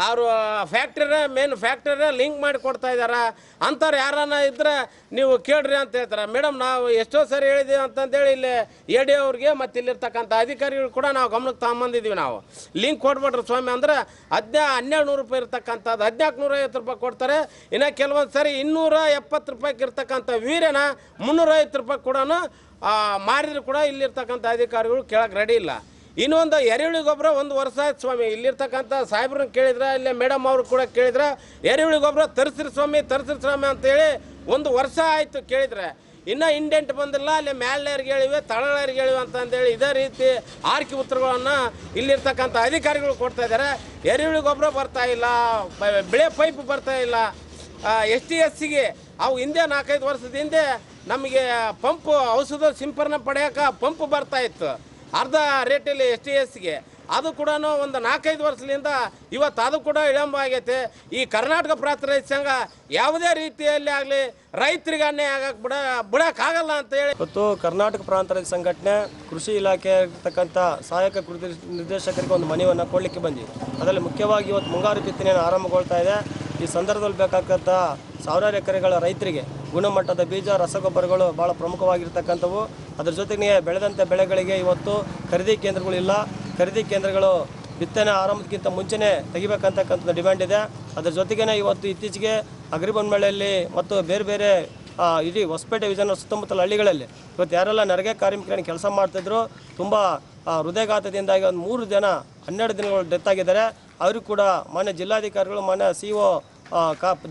ಅವರು ಫ್ಯಾಕ್ಟ್ರಿ ಲಿಂಕ್ ಮಾಡಿ ಕೊಡ್ತಾ ಇದ್ದಾರೆ ಅಂಥವ್ರು ಯಾರನ್ನ ಇದ್ದರೆ ನೀವು ಕೇಳ್ರಿ ಅಂತ ಹೇಳ್ತಾರೆ. ಮೇಡಮ್ ನಾವು ಎಷ್ಟೋ ಸರಿ ಹೇಳಿದ್ದೀವಿ ಅಂತಂದೇಳಿ ಇಲ್ಲಿ AD ಅವ್ರಿಗೆ ಮತ್ತು ಇಲ್ಲಿರ್ತಕ್ಕಂಥ ಅಧಿಕಾರಿಗಳು ಕೂಡ ನಾವು ಗಮನಕ್ಕೆ ತಗೊಂಬಂದಿದ್ದೀವಿ. ನಾವು ಲಿಂಕ್ ಕೊಟ್ಬಿಟ್ರೆ ಸ್ವಾಮಿ ಅಂದ್ರೆ 1200 ರೂಪಾಯಿ ಇರ್ತಕ್ಕಂಥದ್ದು 1450 ರೂಪಾಯಿ ಕೊಡ್ತಾರೆ. ಇನ್ನು ಕೆಲವೊಂದು ಸರಿ 270 ರೂಪಾಯಿಗೆ ಇರ್ತಕ್ಕಂಥ ವೀರ್ಯನ 350 ರೂಪಾಯಿ ಕೂಡ ಮಾರಿದ್ರು ಕೂಡ ಇಲ್ಲಿರ್ತಕ್ಕಂಥ ಅಧಿಕಾರಿಗಳು ಕೇಳಕ್ಕೆ ರೆಡಿ ಇಲ್ಲ. ಇನ್ನೊಂದು ಎರೆಹುಳಿ ಗೊಬ್ಬರ 1 ವರ್ಷ ಆಯ್ತು ಸ್ವಾಮಿ, ಇಲ್ಲಿರ್ತಕ್ಕಂಥ ಸಾಹೇಬ್ರನ್ನ ಕೇಳಿದ್ರೆ, ಇಲ್ಲೇ ಮೇಡಮ್ ಅವರು ಕೂಡ ಕೇಳಿದ್ರೆ ಎರೆಹುಳಿ ಗೊಬ್ಬರ ತರಿಸ್ರಿ ಸ್ವಾಮಿ ಅಂತೇಳಿ 1 ವರ್ಷ ಆಯಿತು ಕೇಳಿದ್ರೆ, ಇನ್ನೂ ಇಂಡೆಂಟ್ ಬಂದಿಲ್ಲ. ಅಲ್ಲಿ ಮ್ಯಾಲ್ನವ್ರಿಗೆ ಹೇಳಿವೆ, ತಳನವ್ರಿಗೆ ಹೇಳಿವೆ ಅಂತಂದೇಳಿ ಇದೇ ರೀತಿ ಆರ್ಕಿ ಉತ್ತರಗಳನ್ನು ಇಲ್ಲಿರ್ತಕ್ಕಂಥ ಅಧಿಕಾರಿಗಳು ಕೊಡ್ತಾ ಇದ್ದಾರೆ. ಎರೆಹುಳಿ ಗೊಬ್ಬರ ಬರ್ತಾ ಇಲ್ಲ, ಬೆಳೆ ಪೈಪ್ ಬರ್ತಾ ಇಲ್ಲ. STSಗೆ ಅವು ಹಿಂದೆ 4-5 ವರ್ಷದ ಹಿಂದೆ ನಮಗೆ ಪಂಪ್ ಔಷಧ ಸಿಂಪರಣೆ ಪಡೆಯೋಕೆ ಪಂಪ್ ಬರ್ತಾ ಇತ್ತು ಅರ್ಧ ರೇಟಲ್ಲಿ STSಗೆ. ಅದು ಕೂಡ ಒಂದು 4-5 ವರ್ಷದಿಂದ ಇವತ್ತು ಅದು ಕೂಡ ವಿಳಂಬ ಆಗೈತೆ. ಈ ಕರ್ನಾಟಕ ಪ್ರಾಂತ ರೈತ ಸಂಘ ಯಾವುದೇ ರೀತಿಯಲ್ಲಿ ಆಗಲಿ ರೈತರಿಗೆ ಅನ್ಯಾಯ ಆಗಕ್ಕೆ ಬಿಡೋಕ್ಕಾಗಲ್ಲ ಅಂತೇಳಿ ಇವತ್ತು ಕರ್ನಾಟಕ ಪ್ರಾಂತ ರೈತ ಸಂಘಟನೆ ಕೃಷಿ ಇಲಾಖೆ ಇರ್ತಕ್ಕಂಥ ಸಹಾಯಕ ಕೃಷಿ ನಿರ್ದೇಶಕರಿಗೆ ಒಂದು ಮನವಿಯನ್ನು ಕೊಡಲಿಕ್ಕೆ ಬಂದ್ವಿ. ಅದರಲ್ಲಿ ಮುಖ್ಯವಾಗಿ ಇವತ್ತು ಮುಂಗಾರು ಬಿತ್ತನೆಯನ್ನು ಆರಂಭಗೊಳ್ತಾ ಇದೆ. ಈ ಸಂದರ್ಭದಲ್ಲಿ ಬೇಕಾಗ್ತಕ್ಕಂಥ ಸಾವಿರಾರು ಎಕರೆಗಳ ರೈತರಿಗೆ ಗುಣಮಟ್ಟದ ಬೀಜ, ರಸಗೊಬ್ಬರಗಳು ಭಾಳ ಪ್ರಮುಖವಾಗಿರ್ತಕ್ಕಂಥವು. ಅದರ ಜೊತೆಗೆ ಬೆಳೆದಂಥ ಬೆಳೆಗಳಿಗೆ ಇವತ್ತು ಖರೀದಿ ಕೇಂದ್ರಗಳಿಲ್ಲ. ಖರೀದಿ ಕೇಂದ್ರಗಳು ಬಿತ್ತನೆ ಆರಂಭಕ್ಕಿಂತ ಮುಂಚೆನೇ ತೆಗಿಬೇಕಂತಕ್ಕಂಥದ್ದು ಡಿಮ್ಯಾಂಡ್ ಇದೆ. ಅದರ ಜೊತೆಗೇ ಇವತ್ತು ಇತ್ತೀಚೆಗೆ ಅಗ್ರಿಬೊಮ್ಮಳೆಯಲ್ಲಿ ಮತ್ತು ಬೇರೆ ಬೇರೆ ಇಡೀ ಹೊಸಪೇಟೆ ವಿಜಯನಗರ ಸುತ್ತಮುತ್ತಲ ಹಳ್ಳಿಗಳಲ್ಲಿ ಇವತ್ತು ಯಾರೆಲ್ಲ ನರೇಗಾ ಕಾರ್ಮಿಕರನ್ನು ಕೆಲಸ ಮಾಡ್ತಿದ್ರು ತುಂಬ ಹೃದಯಘಾತದಿಂದಾಗಿ ಒಂದು 3 ಜನ 12 ದಿನಗಳು ಡೆತ್ ಆಗಿದ್ದಾರೆ. ಅವರು ಕೂಡ ಮಾನ್ಯ ಜಿಲ್ಲಾಧಿಕಾರಿಗಳು, ಮಾನ್ಯ CO,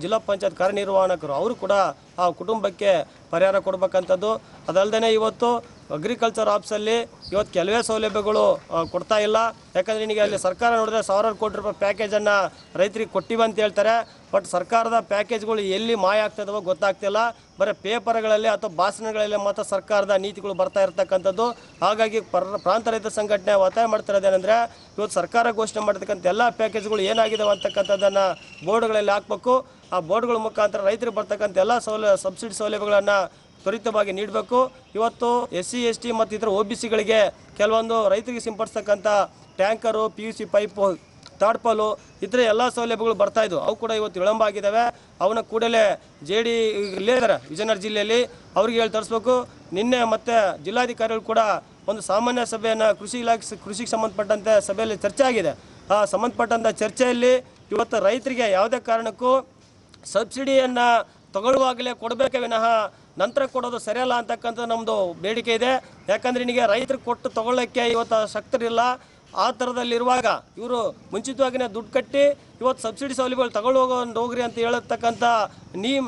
ಜಿಲ್ಲಾ ಪಂಚಾಯತ್ ಕಾರ್ಯನಿರ್ವಹಣಕರು ಅವರು ಕೂಡ ಆ ಕುಟುಂಬಕ್ಕೆ ಪರಿಹಾರ ಕೊಡಬೇಕಂಥದ್ದು. ಅದಲ್ಲದೆ ಇವತ್ತು ಅಗ್ರಿಕಲ್ಚರ್ ಆಫೀಸಲ್ಲಿ ಇವತ್ತು ಕೆಲವೇ ಸೌಲಭ್ಯಗಳು ಕೊಡ್ತಾ ಇಲ್ಲ. ಯಾಕಂದರೆ ನಿನಗೆ ಅಲ್ಲಿ ಸರ್ಕಾರ ನೋಡಿದ್ರೆ ಸಾವಿರಾರು ಕೋಟಿ ರೂಪಾಯಿ ಪ್ಯಾಕೇಜನ್ನು ರೈತರಿಗೆ ಕೊಟ್ಟಿವೆ ಅಂತ ಹೇಳ್ತಾರೆ. ಬಟ್ ಸರ್ಕಾರದ ಪ್ಯಾಕೇಜ್ಗಳು ಎಲ್ಲಿ ಮಾಯ ಆಗ್ತದವೋ ಗೊತ್ತಾಗ್ತಿಲ್ಲ. ಬರೀ ಪೇಪರ್ಗಳಲ್ಲಿ ಅಥವಾ ಭಾಷಣಗಳಲ್ಲಿ ಮಾತ್ರ ಸರ್ಕಾರದ ನೀತಿಗಳು ಬರ್ತಾ ಇರ್ತಕ್ಕಂಥದ್ದು. ಹಾಗಾಗಿ ಪ್ರಾಂತ ರೈತ ಸಂಘಟನೆ ಒತ್ತಾಯ ಮಾಡ್ತಿರೋದೇನೆಂದರೆ ಇವತ್ತು ಸರ್ಕಾರ ಘೋಷಣೆ ಮಾಡಿರ್ತಕ್ಕಂಥ ಎಲ್ಲ ಪ್ಯಾಕೇಜ್ಗಳು ಏನಾಗಿದ್ದಾವೆ ಅಂತಕ್ಕಂಥದ್ದನ್ನು ಬೋರ್ಡ್ಗಳಲ್ಲಿ ಹಾಕಬೇಕು. ಆ ಬೋರ್ಡ್ಗಳ ಮುಖಾಂತರ ರೈತರಿಗೆ ಬರ್ತಕ್ಕಂಥ ಎಲ್ಲ ಸಬ್ಸಿಡಿ ಸೌಲಭ್ಯಗಳನ್ನು ತ್ವರಿತವಾಗಿ ನೀಡಬೇಕು. ಇವತ್ತು SC ST ಮತ್ತು ಇತರ OBCಗಳಿಗೆ ಕೆಲವೊಂದು ರೈತರಿಗೆ ಸಿಂಪಡಿಸ್ತಕ್ಕಂಥ ಟ್ಯಾಂಕರು, PVC ಪೈಪು, ತಾಡ್ಪಾಲು ಇತರೆ ಎಲ್ಲ ಸೌಲಭ್ಯಗಳು ಬರ್ತಾ ಇದ್ವು. ಅವು ಕೂಡ ಇವತ್ತು ವಿಳಂಬ ಆಗಿದ್ದಾವೆ. ಅವನ್ನ ಕೂಡಲೇ JD ಇಲ್ಲೇ ಇದ್ದಾರೆ ವಿಜಯನಗರ ಜಿಲ್ಲೆಯಲ್ಲಿ, ಅವ್ರಿಗೆ ಹೇಳಿ ತರಿಸ್ಬೇಕು. ನಿನ್ನೆ ಮತ್ತೆ ಜಿಲ್ಲಾಧಿಕಾರಿಗಳು ಕೂಡ ಒಂದು ಸಾಮಾನ್ಯ ಸಭೆಯನ್ನು ಕೃಷಿಗೆ ಸಂಬಂಧಪಟ್ಟಂತೆ ಸಭೆಯಲ್ಲಿ ಚರ್ಚೆ ಆಗಿದೆ. ಆ ಸಂಬಂಧಪಟ್ಟಂಥ ಚರ್ಚೆಯಲ್ಲಿ ಇವತ್ತು ರೈತರಿಗೆ ಯಾವುದೇ ಕಾರಣಕ್ಕೂ ಸಬ್ಸಿಡಿಯನ್ನು ತಗೊಳ್ಳುವಾಗಲೇ ಕೊಡಬೇಕೇ ವಿನಃ ನಂತರ ಕೊಡೋದು ಸರಿಯಲ್ಲ ಅಂತಕ್ಕಂಥ ನಮ್ಮದು ಬೇಡಿಕೆ ಇದೆ. ಯಾಕಂದರೆ ನಿನಗೆ ರೈತರಿಗೆ ಕೊಟ್ಟು ತಗೊಳ್ಳೋಕ್ಕೆ ಇವತ್ತು ಶಕ್ತರಿಲ್ಲ. ಆ ಥರದಲ್ಲಿರುವಾಗ ಇವರು ಮುಂಚಿತವಾಗಿಯೇ ದುಡ್ಡು ಕಟ್ಟಿ ಇವತ್ತು ಸಬ್ಸಿಡಿ ಸೌಲಭ್ಯಗಳು ಹೋಗ್ರಿ ಅಂತ ಹೇಳತಕ್ಕಂಥ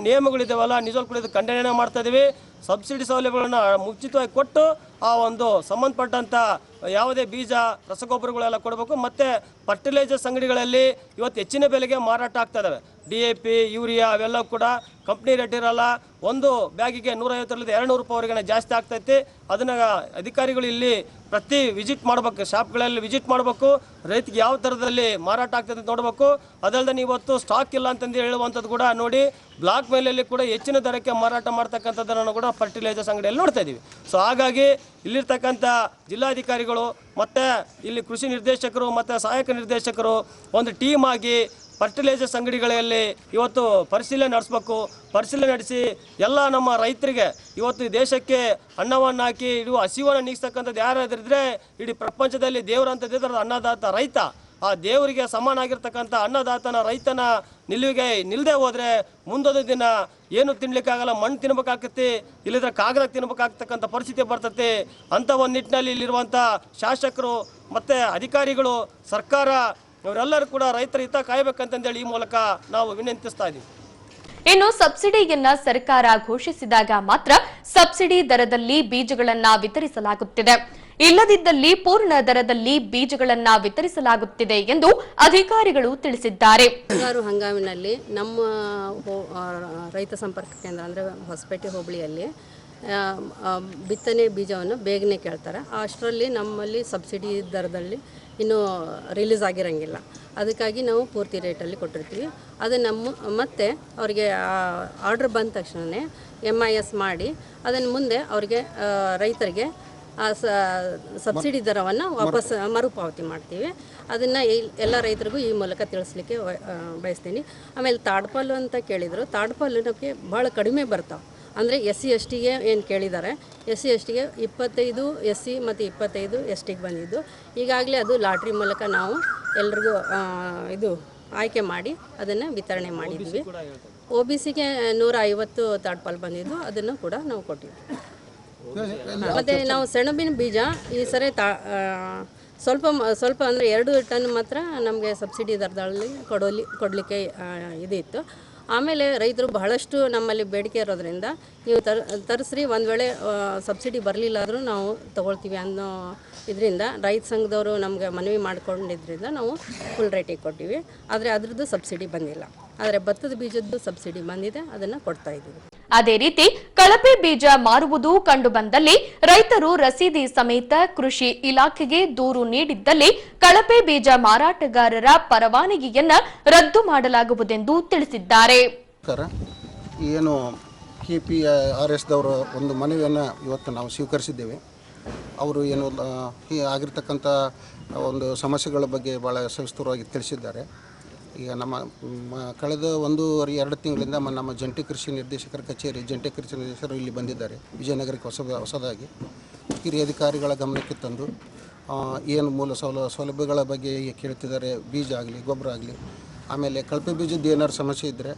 ನಿಯಮಗಳಿದ್ದಾವಲ್ಲ, ನಿಜವಾಗ್ಲೂ ಕೂಡ ಇದು ಖಂಡನೆ ಮಾಡ್ತಾ ಇದ್ದೀವಿ. ಸಬ್ಸಿಡಿ ಸೌಲಭ್ಯಗಳನ್ನು ಮುಂಚಿತವಾಗಿ ಕೊಟ್ಟು ಆ ಒಂದು ಸಂಬಂಧಪಟ್ಟಂಥ ಯಾವುದೇ ಬೀಜ, ರಸಗೊಬ್ಬರಗಳೆಲ್ಲ ಕೊಡಬೇಕು. ಮತ್ತು ಫರ್ಟಿಲೈಸರ್ಸ್ ಅಂಗಡಿಗಳಲ್ಲಿ ಇವತ್ತು ಹೆಚ್ಚಿನ ಬೆಲೆಗೆ ಮಾರಾಟ ಆಗ್ತಾ ಇದ್ದಾವೆ. DAP, ಯೂರಿಯಾ ಅವೆಲ್ಲ ಕೂಡ ಕಂಪ್ನಿ ರೇಟ್ ಇರಲ್ಲ. ಒಂದು ಬ್ಯಾಗಿಗೆ 150ರಿಂದ 200 ರೂಪಾಯಿವರೆಗೆ ಜಾಸ್ತಿ ಆಗ್ತೈತಿ. ಅದನ್ನು ಅಧಿಕಾರಿಗಳು ಇಲ್ಲಿ ಪ್ರತಿ ವಿಸಿಟ್ ಮಾಡಬೇಕು, ಶಾಪ್ಗಳಲ್ಲಿ ವಿಸಿಟ್ ಮಾಡಬೇಕು, ರೈತರಿಗೆ ಯಾವ ಥರದಲ್ಲಿ ಮಾರಾಟ ಆಗ್ತದೆ ಅಂತ ನೋಡಬೇಕು. ಅದಲ್ಲದೆ ಇವತ್ತು ಸ್ಟಾಕ್ ಇಲ್ಲ ಅಂತಂದು ಹೇಳುವಂಥದ್ದು ಕೂಡ ನೋಡಿ, ಬ್ಲಾಕ್ ಮೇಲಲ್ಲಿ ಕೂಡ ಹೆಚ್ಚಿನ ದರಕ್ಕೆ ಮಾರಾಟ ಮಾಡ್ತಕ್ಕಂಥದ್ದನ್ನು ಕೂಡ ಫರ್ಟಿಲೈಸರ್ಸ್ ಅಂಗಡಿಯಲ್ಲಿ ನೋಡ್ತಾ ಇದ್ದೀವಿ. ಸೊ ಹಾಗಾಗಿ ಇಲ್ಲಿರ್ತಕ್ಕಂಥ ಜಿಲ್ಲಾಧಿಕಾರಿಗಳು ಮತ್ತು ಇಲ್ಲಿ ಕೃಷಿ ನಿರ್ದೇಶಕರು ಮತ್ತು ಸಹಾಯಕ ನಿರ್ದೇಶಕರು ಒಂದು ಟೀಮ್ ಆಗಿ ಫರ್ಟಿಲೈಸರ್ಸ್ ಅಂಗಡಿಗಳಲ್ಲಿ ಇವತ್ತು ಪರಿಶೀಲನೆ ನಡೆಸಬೇಕು. ಪರಿಶೀಲನೆ ನಡೆಸಿ ಎಲ್ಲ ನಮ್ಮ ರೈತರಿಗೆ ಇವತ್ತು ದೇಶಕ್ಕೆ ಅನ್ನವನ್ನು ಹಾಕಿ ಇಡುವ ಹಸಿವನ್ನು ನೀಗಿಸ್ತಕ್ಕಂಥದ್ದು ಯಾರಾದ್ರಿದ್ರೆ ಇಡೀ ಪ್ರಪಂಚದಲ್ಲಿ ದೇವರಂತದ್ದು ಅನ್ನದಾತ ರೈತ. ಆ ದೇವರಿಗೆ ಸಮಾನಾಗಿರ್ತಕ್ಕಂಥ ಅನ್ನದಾತನ ರೈತನ ನಿಲುವಿಗೆ ನಿಲ್ಲದೆ ಹೋದರೆ ಮುಂದೊಂದು ದಿನ ಏನು ತಿನ್ಲಿಕ್ಕಾಗಲ್ಲ, ಮಣ್ಣು ತಿನ್ಬೇಕಾಗ್ತೈತಿ, ಇಲ್ಲಿದ್ರೆ ಕಾಗದ ತಿನ್ಬೇಕಾಗ್ತಕ್ಕಂಥ ಪರಿಸ್ಥಿತಿ ಬರ್ತೈತಿ. ಅಂಥ ಒಂದು ನಿಟ್ಟಿನಲ್ಲಿ ಇಲ್ಲಿರುವಂಥ ಶಾಸಕರು ಮತ್ತು ಅಧಿಕಾರಿಗಳು, ಸರ್ಕಾರ ಇವರೆಲ್ಲರೂ ಕೂಡ ರೈತರ ಹಿತ ಕಾಯಬೇಕಂತಂದೇಳಿ ಈ ಮೂಲಕ ನಾವು ವಿನಂತಿಸ್ತಾ ಇದ್ದೀವಿ. ಇನ್ನು ಸಬ್ಸಿಡಿಯನ್ನ ಸರ್ಕಾರ ಘೋಷಿಸಿದಾಗ ಮಾತ್ರ ಸಬ್ಸಿಡಿ ದರದಲ್ಲಿ ಬೀಜಗಳನ್ನ ವಿತರಿಸಲಾಗುತ್ತಿದೆ, ಇಲ್ಲದಿದ್ದಲ್ಲಿ ಪೂರ್ಣ ದರದಲ್ಲಿ ಬೀಜಗಳನ್ನ ವಿತರಿಸಲಾಗುತ್ತಿದೆ ಎಂದು ಅಧಿಕಾರಿಗಳು ತಿಳಿಸಿದ್ದಾರೆ. ಮುಂಗಾರು ಹಂಗಾಮಿನಲ್ಲಿ ನಮ್ಮ ರೈತ ಸಂಪರ್ಕ ಕೇಂದ್ರ ಅಂದರೆ ಹೊಸಪೇಟೆ ಹೋಬಳಿಯಲ್ಲಿ ಬಿತ್ತನೆ ಬೀಜವನ್ನು ಬೇಗನೆ ಕೇಳ್ತಾರೆ. ಅಷ್ಟರಲ್ಲಿ ನಮ್ಮಲ್ಲಿ ಸಬ್ಸಿಡಿ ದರದಲ್ಲಿ ಇನ್ನೂ ರಿಲೀಸ್ ಆಗಿರೋಂಗಿಲ್ಲ. ಅದಕ್ಕಾಗಿ ನಾವು ಪೂರ್ತಿ ರೇಟಲ್ಲಿ ಕೊಟ್ಟಿರ್ತೀವಿ. ಅದು ಮತ್ತೆ ಅವರಿಗೆ ಆರ್ಡ್ರ್ ಬಂದ ತಕ್ಷಣವೇ MIS ಮಾಡಿ ಅದನ್ನು ಮುಂದೆ ಅವರಿಗೆ ರೈತರಿಗೆ ಸಬ್ಸಿಡಿ ದರವನ್ನು ವಾಪಸ್ ಮರುಪಾವತಿ ಮಾಡ್ತೀವಿ. ಅದನ್ನು ಎಲ್ಲ ರೈತರಿಗೂ ಈ ಮೂಲಕ ತಿಳಿಸ್ಲಿಕ್ಕೆ ಬಯಸ್ತೀನಿ. ಆಮೇಲೆ ತಾಡ್ಪಾಲು ಅಂತ ಕೇಳಿದರು. ತಾಡ್ಪಾಲು ನಮಗೆ ಭಾಳ ಕಡಿಮೆ ಬರ್ತಾವೆ. ಅಂದರೆ SC STಗೆ ಏನು ಕೇಳಿದ್ದಾರೆ, SC STಗೆ 25 SC ಮತ್ತು 25 STಗೆ ಬಂದಿದ್ದು. ಈಗಾಗಲೇ ಅದು ಲಾಟ್ರಿ ಮೂಲಕ ನಾವು ಎಲ್ರಿಗೂ ಇದು ಆಯ್ಕೆ ಮಾಡಿ ಅದನ್ನು ವಿತರಣೆ ಮಾಡಿದ್ವಿ. OBCಗೆ 150 ತಾಡ್ಪಾಲು ಬಂದಿದ್ದು, ಅದನ್ನು ಕೂಡ ನಾವು ಕೊಟ್ಟಿದ್ವಿ. ಮತ್ತು ನಾವು ಸೆಣಬಿನ ಬೀಜ ಈ ಸರಿ ಸ್ವಲ್ಪ ಅಂದರೆ 2 ಟನ್ ಮಾತ್ರ ನಮಗೆ ಸಬ್ಸಿಡಿ ದರದಲ್ಲಿ ಕೊಡಲಿಕ್ಕೆ ಇದಿತ್ತು. ಆಮೇಲೆ ರೈತರು ಬಹಳಷ್ಟು ನಮ್ಮಲ್ಲಿ ಬೇಡಿಕೆ ಇರೋದ್ರಿಂದ ನೀವು ತರಿಸ್ರಿ, ಒಂದು ವೇಳೆ ಸಬ್ಸಿಡಿ ಬರಲಿಲ್ಲ ಆದರೂ ನಾವು ತೊಗೊಳ್ತೀವಿ ಅನ್ನೋ ಇದರಿಂದ ರೈತ ಸಂಘದವರು ನಮಗೆ ಮನವಿ ಮಾಡ್ಕೊಂಡಿದ್ದರಿಂದ ನಾವು ಫುಲ್ ರೇಟಿಗೆ ಕೊಟ್ಟಿವಿ. ಆದರೆ ಅದರದ್ದು ಸಬ್ಸಿಡಿ ಬಂದಿಲ್ಲ. ಆದರೆ ಭತ್ತದ ಬೀಜದ್ದು ಸಬ್ಸಿಡಿ ಬಂದಿದೆ, ಅದನ್ನು ಕೊಡ್ತಾ ಇದ್ದೀವಿ. ಅದೇ ರೀತಿ ಕಳಪೆ ಬೀಜ ಮಾರುವುದು ಕಂಡುಬಂದಲ್ಲಿ ರೈತರು ರಸೀದಿ ಸಮೇತ ಕೃಷಿ ಇಲಾಖೆಗೆ ದೂರು ನೀಡಿದ್ದಲ್ಲಿ ಕಳಪೆ ಬೀಜ ಮಾರಾಟಗಾರರ ಪರವಾನಗಿಯನ್ನ ರದ್ದು ಮಾಡಲಾಗುವುದೆಂದು ತಿಳಿಸಿದ್ದಾರೆ. ಏನು KPRS ದವರು ಒಂದು ಮನವಿಯನ್ನು ಇವತ್ತು ನಾವು ಸ್ವೀಕರಿಸಿದ್ದೇವೆ. ಅವರು ಏನು ಆಗಿರ್ತಕ್ಕಂಥ ಒಂದು ಸಮಸ್ಯೆಗಳ ಬಗ್ಗೆ ಭಾಳ ಸವಿಸ್ತರವಾಗಿ ತಿಳಿಸಿದ್ದಾರೆ. ಈಗ ನಮ್ಮ ಕಳೆದ 1-2 ತಿಂಗಳಿಂದ ನಮ್ಮ ಜಂಟಿ ಕೃಷಿ ನಿರ್ದೇಶಕರ ಕಚೇರಿ ಜಂಟಿ ಕೃಷಿ ನಿರ್ದೇಶಕರು ಇಲ್ಲಿ ಬಂದಿದ್ದಾರೆ ವಿಜಯನಗರಕ್ಕೆ ಹೊಸದಾಗಿ. ಹಿರಿಯ ಅಧಿಕಾರಿಗಳ ಗಮನಕ್ಕೆ ತಂದು ಏನು ಮೂಲ ಸೌಲಭ್ಯಗಳ ಬಗ್ಗೆ ಕೇಳ್ತಿದ್ದಾರೆ, ಬೀಜ ಆಗಲಿ ಗೊಬ್ಬರ ಆಗಲಿ, ಆಮೇಲೆ ಕಳಪೆ ಬೀಜದ್ದು ಏನಾದ್ರು ಸಮಸ್ಯೆ ಇದ್ದರೆ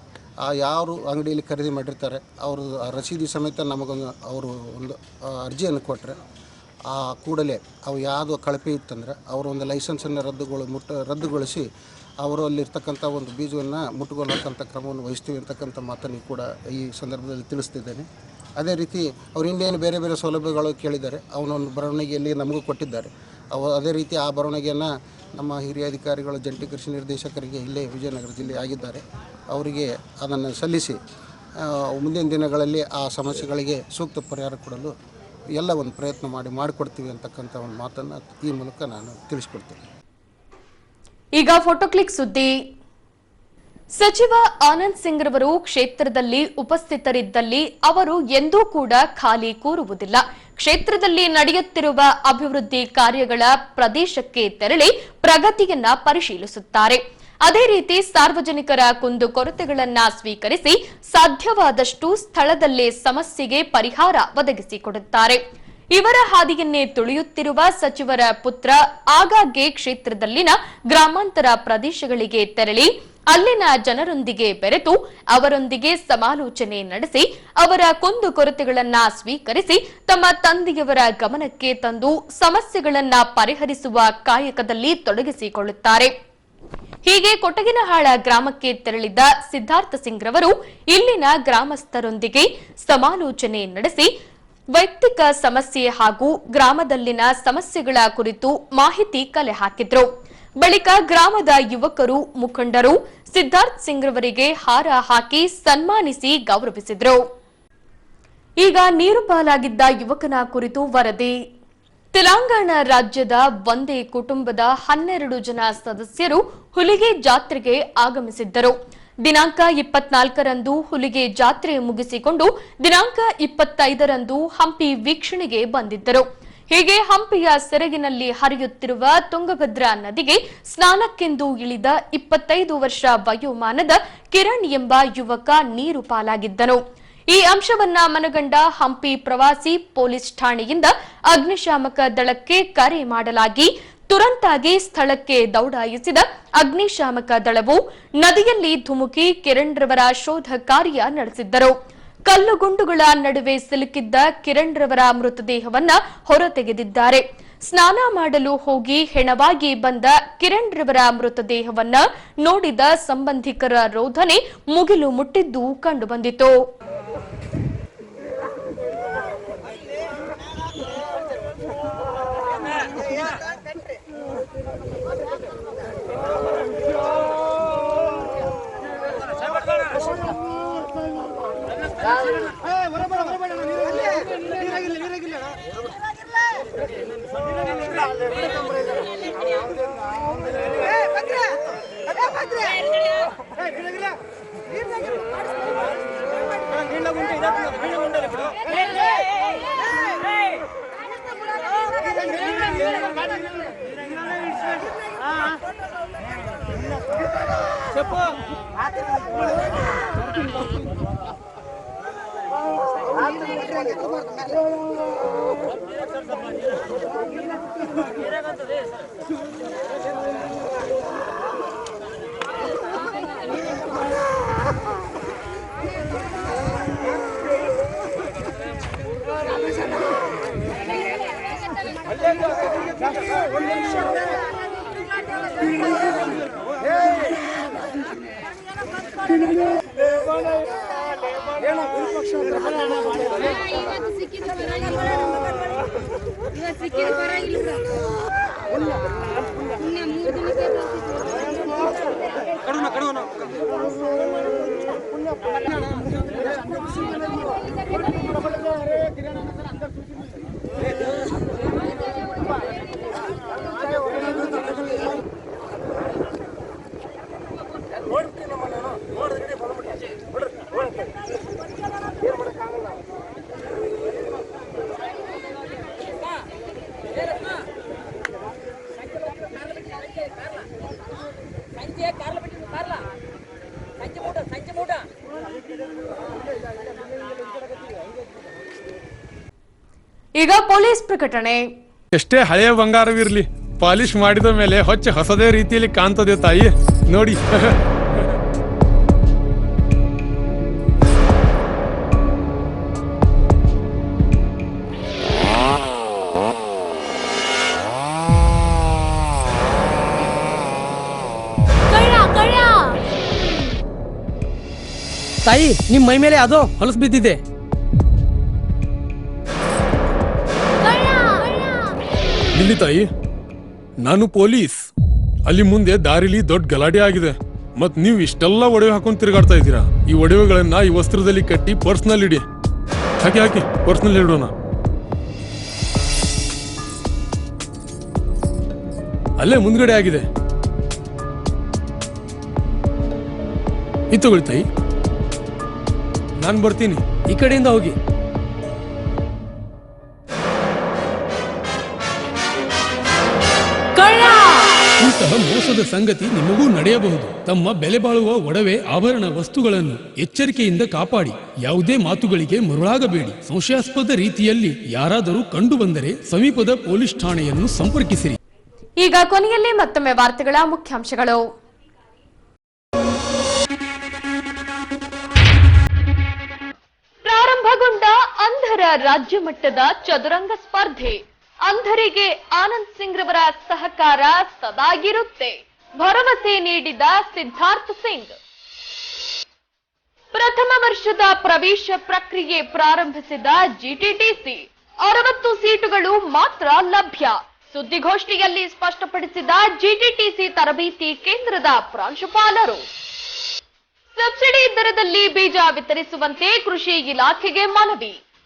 ಯಾರು ಅಂಗಡಿಯಲ್ಲಿ ಖರೀದಿ ಮಾಡಿರ್ತಾರೆ ಅವರು ರಸೀದಿ ಸಮೇತ ನಮಗೊಂದು ಅವರು ಒಂದು ಅರ್ಜಿಯನ್ನು ಕೊಟ್ಟರೆ ಕೂಡಲೇ ಅವು ಯಾವುದು ಕಳಪೆ ಇತ್ತಂದ್ರೆ ಅವರ ಒಂದು ಲೈಸೆನ್ಸನ್ನು ರದ್ದುಗೊಳಿಸಿ ಅವರಲ್ಲಿರ್ತಕ್ಕಂಥ ಒಂದು ಬೀಜವನ್ನು ಮುಟ್ಟುಗೊಳ್ಳತಕ್ಕಂಥ ಕ್ರಮವನ್ನು ವಹಿಸ್ತೀವಿ ಅಂತಕ್ಕಂಥ ಮಾತನ್ನು ಕೂಡ ಈ ಸಂದರ್ಭದಲ್ಲಿ ತಿಳಿಸ್ತಿದ್ದೇನೆ. ಅದೇ ರೀತಿ ಅವ್ರು ಇನ್ನೇನು ಬೇರೆ ಬೇರೆ ಸೌಲಭ್ಯಗಳು ಕೇಳಿದ್ದಾರೆ, ಅವನೊಂದು ಬರವಣಿಗೆಯಲ್ಲಿ ನಮಗೂ ಕೊಟ್ಟಿದ್ದಾರೆ. ಅದೇ ರೀತಿ ಆ ಬರವಣಿಗೆಯನ್ನು ನಮ್ಮ ಹಿರಿಯ ಅಧಿಕಾರಿಗಳು ಜಂಟಿ ಕೃಷಿ ನಿರ್ದೇಶಕರಿಗೆ ಇಲ್ಲೇ ವಿಜಯನಗರ ಜಿಲ್ಲೆ ಆಗಿದ್ದಾರೆ, ಅವರಿಗೆ ಅದನ್ನು ಸಲ್ಲಿಸಿ ಮುಂದಿನ ದಿನಗಳಲ್ಲಿ ಆ ಸಮಸ್ಯೆಗಳಿಗೆ ಸೂಕ್ತ ಪರಿಹಾರ ಕೊಡಲು ಎಲ್ಲ ಒಂದು ಪ್ರಯತ್ನ ಮಾಡಿಕೊಡ್ತೀವಿ ಅಂತಕ್ಕಂಥ ಒಂದು ಮಾತನ್ನು ಈ ಮೂಲಕ ನಾನು ತಿಳಿಸ್ಕೊಡ್ತೇನೆ. ಈಗ ಫೋಟೋ ಕ್ಲಿಕ್ ಸುದ್ದಿ. ಸಚಿವ ಆನಂದ್ ಸಿಂಗ್ ರವರು ಕ್ಷೇತ್ರದಲ್ಲಿ ಉಪಸ್ಥಿತರಿದ್ದಲ್ಲಿ ಅವರು ಎಂದೂ ಕೂಡ ಖಾಲಿ ಕೂರುವುದಿಲ್ಲ. ಕ್ಷೇತ್ರದಲ್ಲಿ ನಡೆಯುತ್ತಿರುವ ಅಭಿವೃದ್ಧಿ ಕಾರ್ಯಗಳ ಪ್ರದೇಶಕ್ಕೆ ತೆರಳಿ ಪ್ರಗತಿಯನ್ನ ಪರಿಶೀಲಿಸುತ್ತಾರೆ. ಅದೇ ರೀತಿ ಸಾರ್ವಜನಿಕರ ಕುಂದುಕೊರತೆಗಳನ್ನ ಸ್ವೀಕರಿಸಿ ಸಾಧ್ಯವಾದಷ್ಟು ಸ್ಥಳದಲ್ಲೇ ಸಮಸ್ಯೆಗೆ ಪರಿಹಾರ ಒದಗಿಸಿಕೊಡುತ್ತಾರೆ. ಇವರ ಹಾದಿಯನ್ನೇ ತುಳಿಯುತ್ತಿರುವ ಸಚಿವರ ಪುತ್ರ ಆಗಾಗ್ಗೆ ಕ್ಷೇತ್ರದಲ್ಲಿನ ಗ್ರಾಮಾಂತರ ಪ್ರದೇಶಗಳಿಗೆ ತೆರಳಿ ಅಲ್ಲಿನ ಜನರೊಂದಿಗೆ ಬೆರೆತು ಅವರೊಂದಿಗೆ ಸಮಾಲೋಚನೆ ನಡೆಸಿ ಅವರ ಕುಂದುಕೊರತೆಗಳನ್ನ ಸ್ವೀಕರಿಸಿ ತಮ್ಮ ತಂದೆಯವರ ಗಮನಕ್ಕೆ ತಂದು ಸಮಸ್ಯೆಗಳನ್ನ ಪರಿಹರಿಸುವ ಕಾಯಕದಲ್ಲಿ ತೊಡಗಿಸಿಕೊಳ್ಳುತ್ತಾರೆ. ಹೀಗೆ ಕೊಟಗಿನಹಾಳ ಗ್ರಾಮಕ್ಕೆ ತೆರಳಿದ ಸಿದ್ಧಾರ್ಥ ಸಿಂಗ್ ರವರು ಇಲ್ಲಿನ ಗ್ರಾಮಸ್ಥರೊಂದಿಗೆ ಸಮಾಲೋಚನೆ ನಡೆಸಿ ವೈಯಕ್ತಿಕ ಸಮಸ್ಯೆ ಹಾಗೂ ಗ್ರಾಮದಲ್ಲಿನ ಸಮಸ್ಯೆಗಳ ಕುರಿತು ಮಾಹಿತಿ ಕಲೆ ಹಾಕಿದ್ರು. ಬಳಿಕ ಗ್ರಾಮದ ಯುವಕರು ಮುಖಂಡರು ಸಿದ್ಧಾರ್ಥ ಸಿಂಗ್ ರವರಿಗೆ ಹಾರ ಹಾಕಿ ಸನ್ಮಾನಿಸಿ ಗೌರವಿಸಿದ್ರು. ಈಗ ನೀರು ಪಾಲಾಗಿದ್ದ ಯುವಕನ ಕುರಿತು ವರದಿ. ತೆಲಂಗಾಣ ರಾಜ್ಯದ ಒಂದೇ ಕುಟುಂಬದ 12 ಜನ ಸದಸ್ಯರು ಹುಲಿಗೆ ಜಾತ್ರೆಗೆ ಆಗಮಿಸಿದ್ದರು. ದಿನಾಂಕ 24ರಂದು ಹುಲಿಗೆ ಜಾತ್ರೆ ಮುಗಿಸಿಕೊಂಡು ದಿನಾಂಕ 25ರಂದು ಹಂಪಿ ವೀಕ್ಷಣೆಗೆ ಬಂದಿದ್ದರು. ಹೀಗೆ ಹಂಪಿಯ ಸೆರಗಿನಲ್ಲಿ ಹರಿಯುತ್ತಿರುವ ತುಂಗಭದ್ರಾ ನದಿಗೆ ಸ್ನಾನಕ್ಕೆಂದು ಇಳಿದ 25 ವರ್ಷ ವಯೋಮಾನದ ಕಿರಣ್ ಎಂಬ ಯುವಕ ನೀರು ಪಾಲಾಗಿದ್ದನು. ಈ ಅಂಶವನ್ನ ಮನಗಂಡ ಹಂಪಿ ಪ್ರವಾಸಿ ಪೊಲೀಸ್ ಠಾಣೆಯಿಂದ ಅಗ್ನಿಶಾಮಕ ದಳಕ್ಕೆ ಕರೆ ಮಾಡಲಾಗಿ ತುರಂತಾಗಿ ಸ್ಥಳಕ್ಕೆ ದೌಡಾಯಿಸಿದ ಅಗ್ನಿಶಾಮಕ ದಳವು ನದಿಯಲ್ಲಿ ಧುಮುಕಿ ಕಿರಣ್ ರವರ ಶೋಧ ಕಾರ್ಯ ನಡೆಸಿದ್ದರು. ಕಲ್ಲುಗುಂಡುಗಳ ನಡುವೆ ಸಿಲುಕಿದ್ದ ಕಿರಣ್ ರವರ ಮೃತದೇಹವನ್ನ ಹೊರತೆಗೆದಿದ್ದಾರೆ. ಸ್ನಾನ ಮಾಡಲು ಹೋಗಿ ಹೆಣವಾಗಿ ಬಂದ ಕಿರಣ್ ರವರ ಮೃತದೇಹವನ್ನ ನೋಡಿದ ಸಂಬಂಧಿಕರ ರೋಧನೆ ಮುಗಿಲು ಮುಟ್ಟಿದ್ದು ಕಂಡುಬಂದಿತು. ಈಗ ಪೊಲೀಸ್ ಪ್ರಕಟಣೆ. ಎಷ್ಟೇ ಹಳೆಯ ಬಂಗಾರವಿರ್ಲಿ, ಪಾಲಿಶ್ ಮಾಡಿದ ಮೇಲೆ ಹೊಸದೇ ರೀತಿಯಲ್ಲಿ ಕಾಣ್ತದೆ ತಾಯಿ ನೋಡಿ. ತಾಯಿ ನಿಮ್ ಮೈ ಮೇಲೆ ಅದೋ ಹೊಲಸು ಬಿದ್ದಿದೆ. ಇಲ್ಲಿ ತಾಯಿ, ನಾನು ಪೊಲೀಸ್. ಅಲ್ಲಿ ಮುಂದೆ ದಾರಿಲಿ ದೊಡ್ಡ ಗಲಾಟೆ ಆಗಿದೆ. ಮತ್ ನೀವು ಇಷ್ಟೆಲ್ಲ ಒಡವೆ ಹಾಕೊಂಡು ತಿರುಗಾಡ್ತಾ ಇದ್ದೀರಾ. ಈ ಒಡವೆಗಳನ್ನ ಈ ವಸ್ತ್ರದಲ್ಲಿ ಕಟ್ಟಿ ಪರ್ಸ್ನಲ್ಲಿ ಇಡಿ. ಹಾಕಿ ಪರ್ಸ್ನಲ್ಲಿ ಇಡೋಣ. ಅಲ್ಲೇ ಮುಂದ್ಗಡೆ ಆಗಿದೆ. ಇದು ತಗೊಳ್ಳಿ ತಾಯಿ. ನಾನು ಬರ್ತೀನಿ. ಈ ಕಡೆಯಿಂದ ಹೋಗಿ. ಇಂತಹ ಮೋಸದ ಸಂಗತಿ ನಿಮಗೂ ನಡೆಯಬಹುದು. ತಮ್ಮ ಬೆಲೆ ಬಾಳುವ ಒಡವೆ ಆಭರಣ ವಸ್ತುಗಳನ್ನು ಎಚ್ಚರಿಕೆಯಿಂದ ಕಾಪಾಡಿ. ಯಾವುದೇ ಮಾತುಗಳಿಗೆ ಮರುಳಾಗಬೇಡಿ. ಸಂಶಯಾಸ್ಪದ ರೀತಿಯಲ್ಲಿ ಯಾರಾದರೂ ಕಂಡು ಬಂದರೆ ಸಮೀಪದ ಪೊಲೀಸ್ ಠಾಣೆಯನ್ನು ಸಂಪರ್ಕಿಸಿರಿ. ಈಗ ಕೊನೆಯಲ್ಲಿ ಮತ್ತೊಮ್ಮೆ ವಾರ್ತೆಗಳ ಮುಖ್ಯಾಂಶಗಳು. ಪ್ರಾರಂಭಗೊಂಡ ಅಂಧರ ರಾಜ್ಯ ಮಟ್ಟದ ಚದುರಂಗ ಸ್ಪರ್ಧೆ. ಅಂಧರಿಗೆ ಆನಂದ್ ಸಿಂಗ್ ರವರ ಸಹಕಾರ ಸದಾಗಿರುತ್ತೆ, ಭರವಸೆ ನೀಡಿದ ಸಿದ್ಧಾರ್ಥ್ ಸಿಂಗ್. ಪ್ರಥಮ ವರ್ಷದ ಪ್ರವೇಶ ಪ್ರಕ್ರಿಯೆ ಪ್ರಾರಂಭಿಸಿದ ಜಿಟಿಟಿಸಿ. 60 ಸೀಟುಗಳು ಮಾತ್ರ ಲಭ್ಯ. ಸುದ್ದಿಗೋಷ್ಠಿಯಲ್ಲಿ ಸ್ಪಷ್ಟಪಡಿಸಿದ ಜಿಟಿಟಿಸಿ ತರಬೇತಿ ಕೇಂದ್ರದ ಪ್ರಾಂಶುಪಾಲರು. ಸಬ್ಸಿಡಿ ದರದಲ್ಲಿ ಬೀಜ ವಿತರಿಸುವಂತೆ ಕೃಷಿ ಇಲಾಖೆಗೆ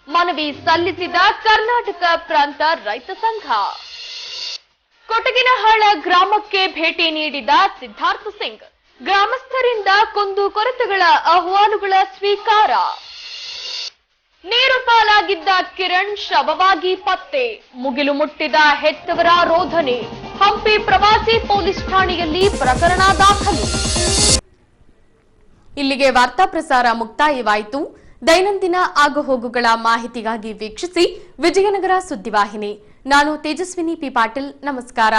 ಮನವಿ ಸಲ್ಲಿಸಿದ ಕರ್ನಾಟಕ ಪ್ರಾಂತ ರೈತ ಸಂಘ. ಕೊಟಗಿನಹಾಳ ಗ್ರಾಮಕ್ಕೆ ಭೇಟಿ ನೀಡಿದ ಸಿದ್ಧಾರ್ಥ್ ಸಿಂಗ್. ಗ್ರಾಮಸ್ಥರಿಂದ ಕುಂದು ಕೊರತೆಗಳ ಅಹವಾಲುಗಳ ಸ್ವೀಕಾರ. ನೀರು ಪಾಲಾಗಿದ್ದ ಕಿರಣ್ ಶವವಾಗಿ ಪತ್ತೆ. ಮುಗಿಲು ಮುಟ್ಟಿದ ಹೆತ್ತವರ ರೋಧನೆ. ಹಂಪಿ ಪ್ರವಾಸಿ ಪೊಲೀಸ್ ಠಾಣೆಯಲ್ಲಿ ಪ್ರಕರಣ ದಾಖಲು. ಇಲ್ಲಿಗೆ ವಾರ್ತಾ ಪ್ರಸಾರ ಮುಕ್ತಾಯವಾಯಿತು. ದೈನಂದಿನ ಆಗುಹೋಗುಗಳ ಮಾಹಿತಿಗಾಗಿ ವೀಕ್ಷಿಸಿ ವಿಜಯನಗರ ಸುದ್ದಿವಾಹಿನಿ. ನಾನು ತೇಜಸ್ವಿನಿ ಪಿ ಪಾಟೀಲ್. ನಮಸ್ಕಾರ.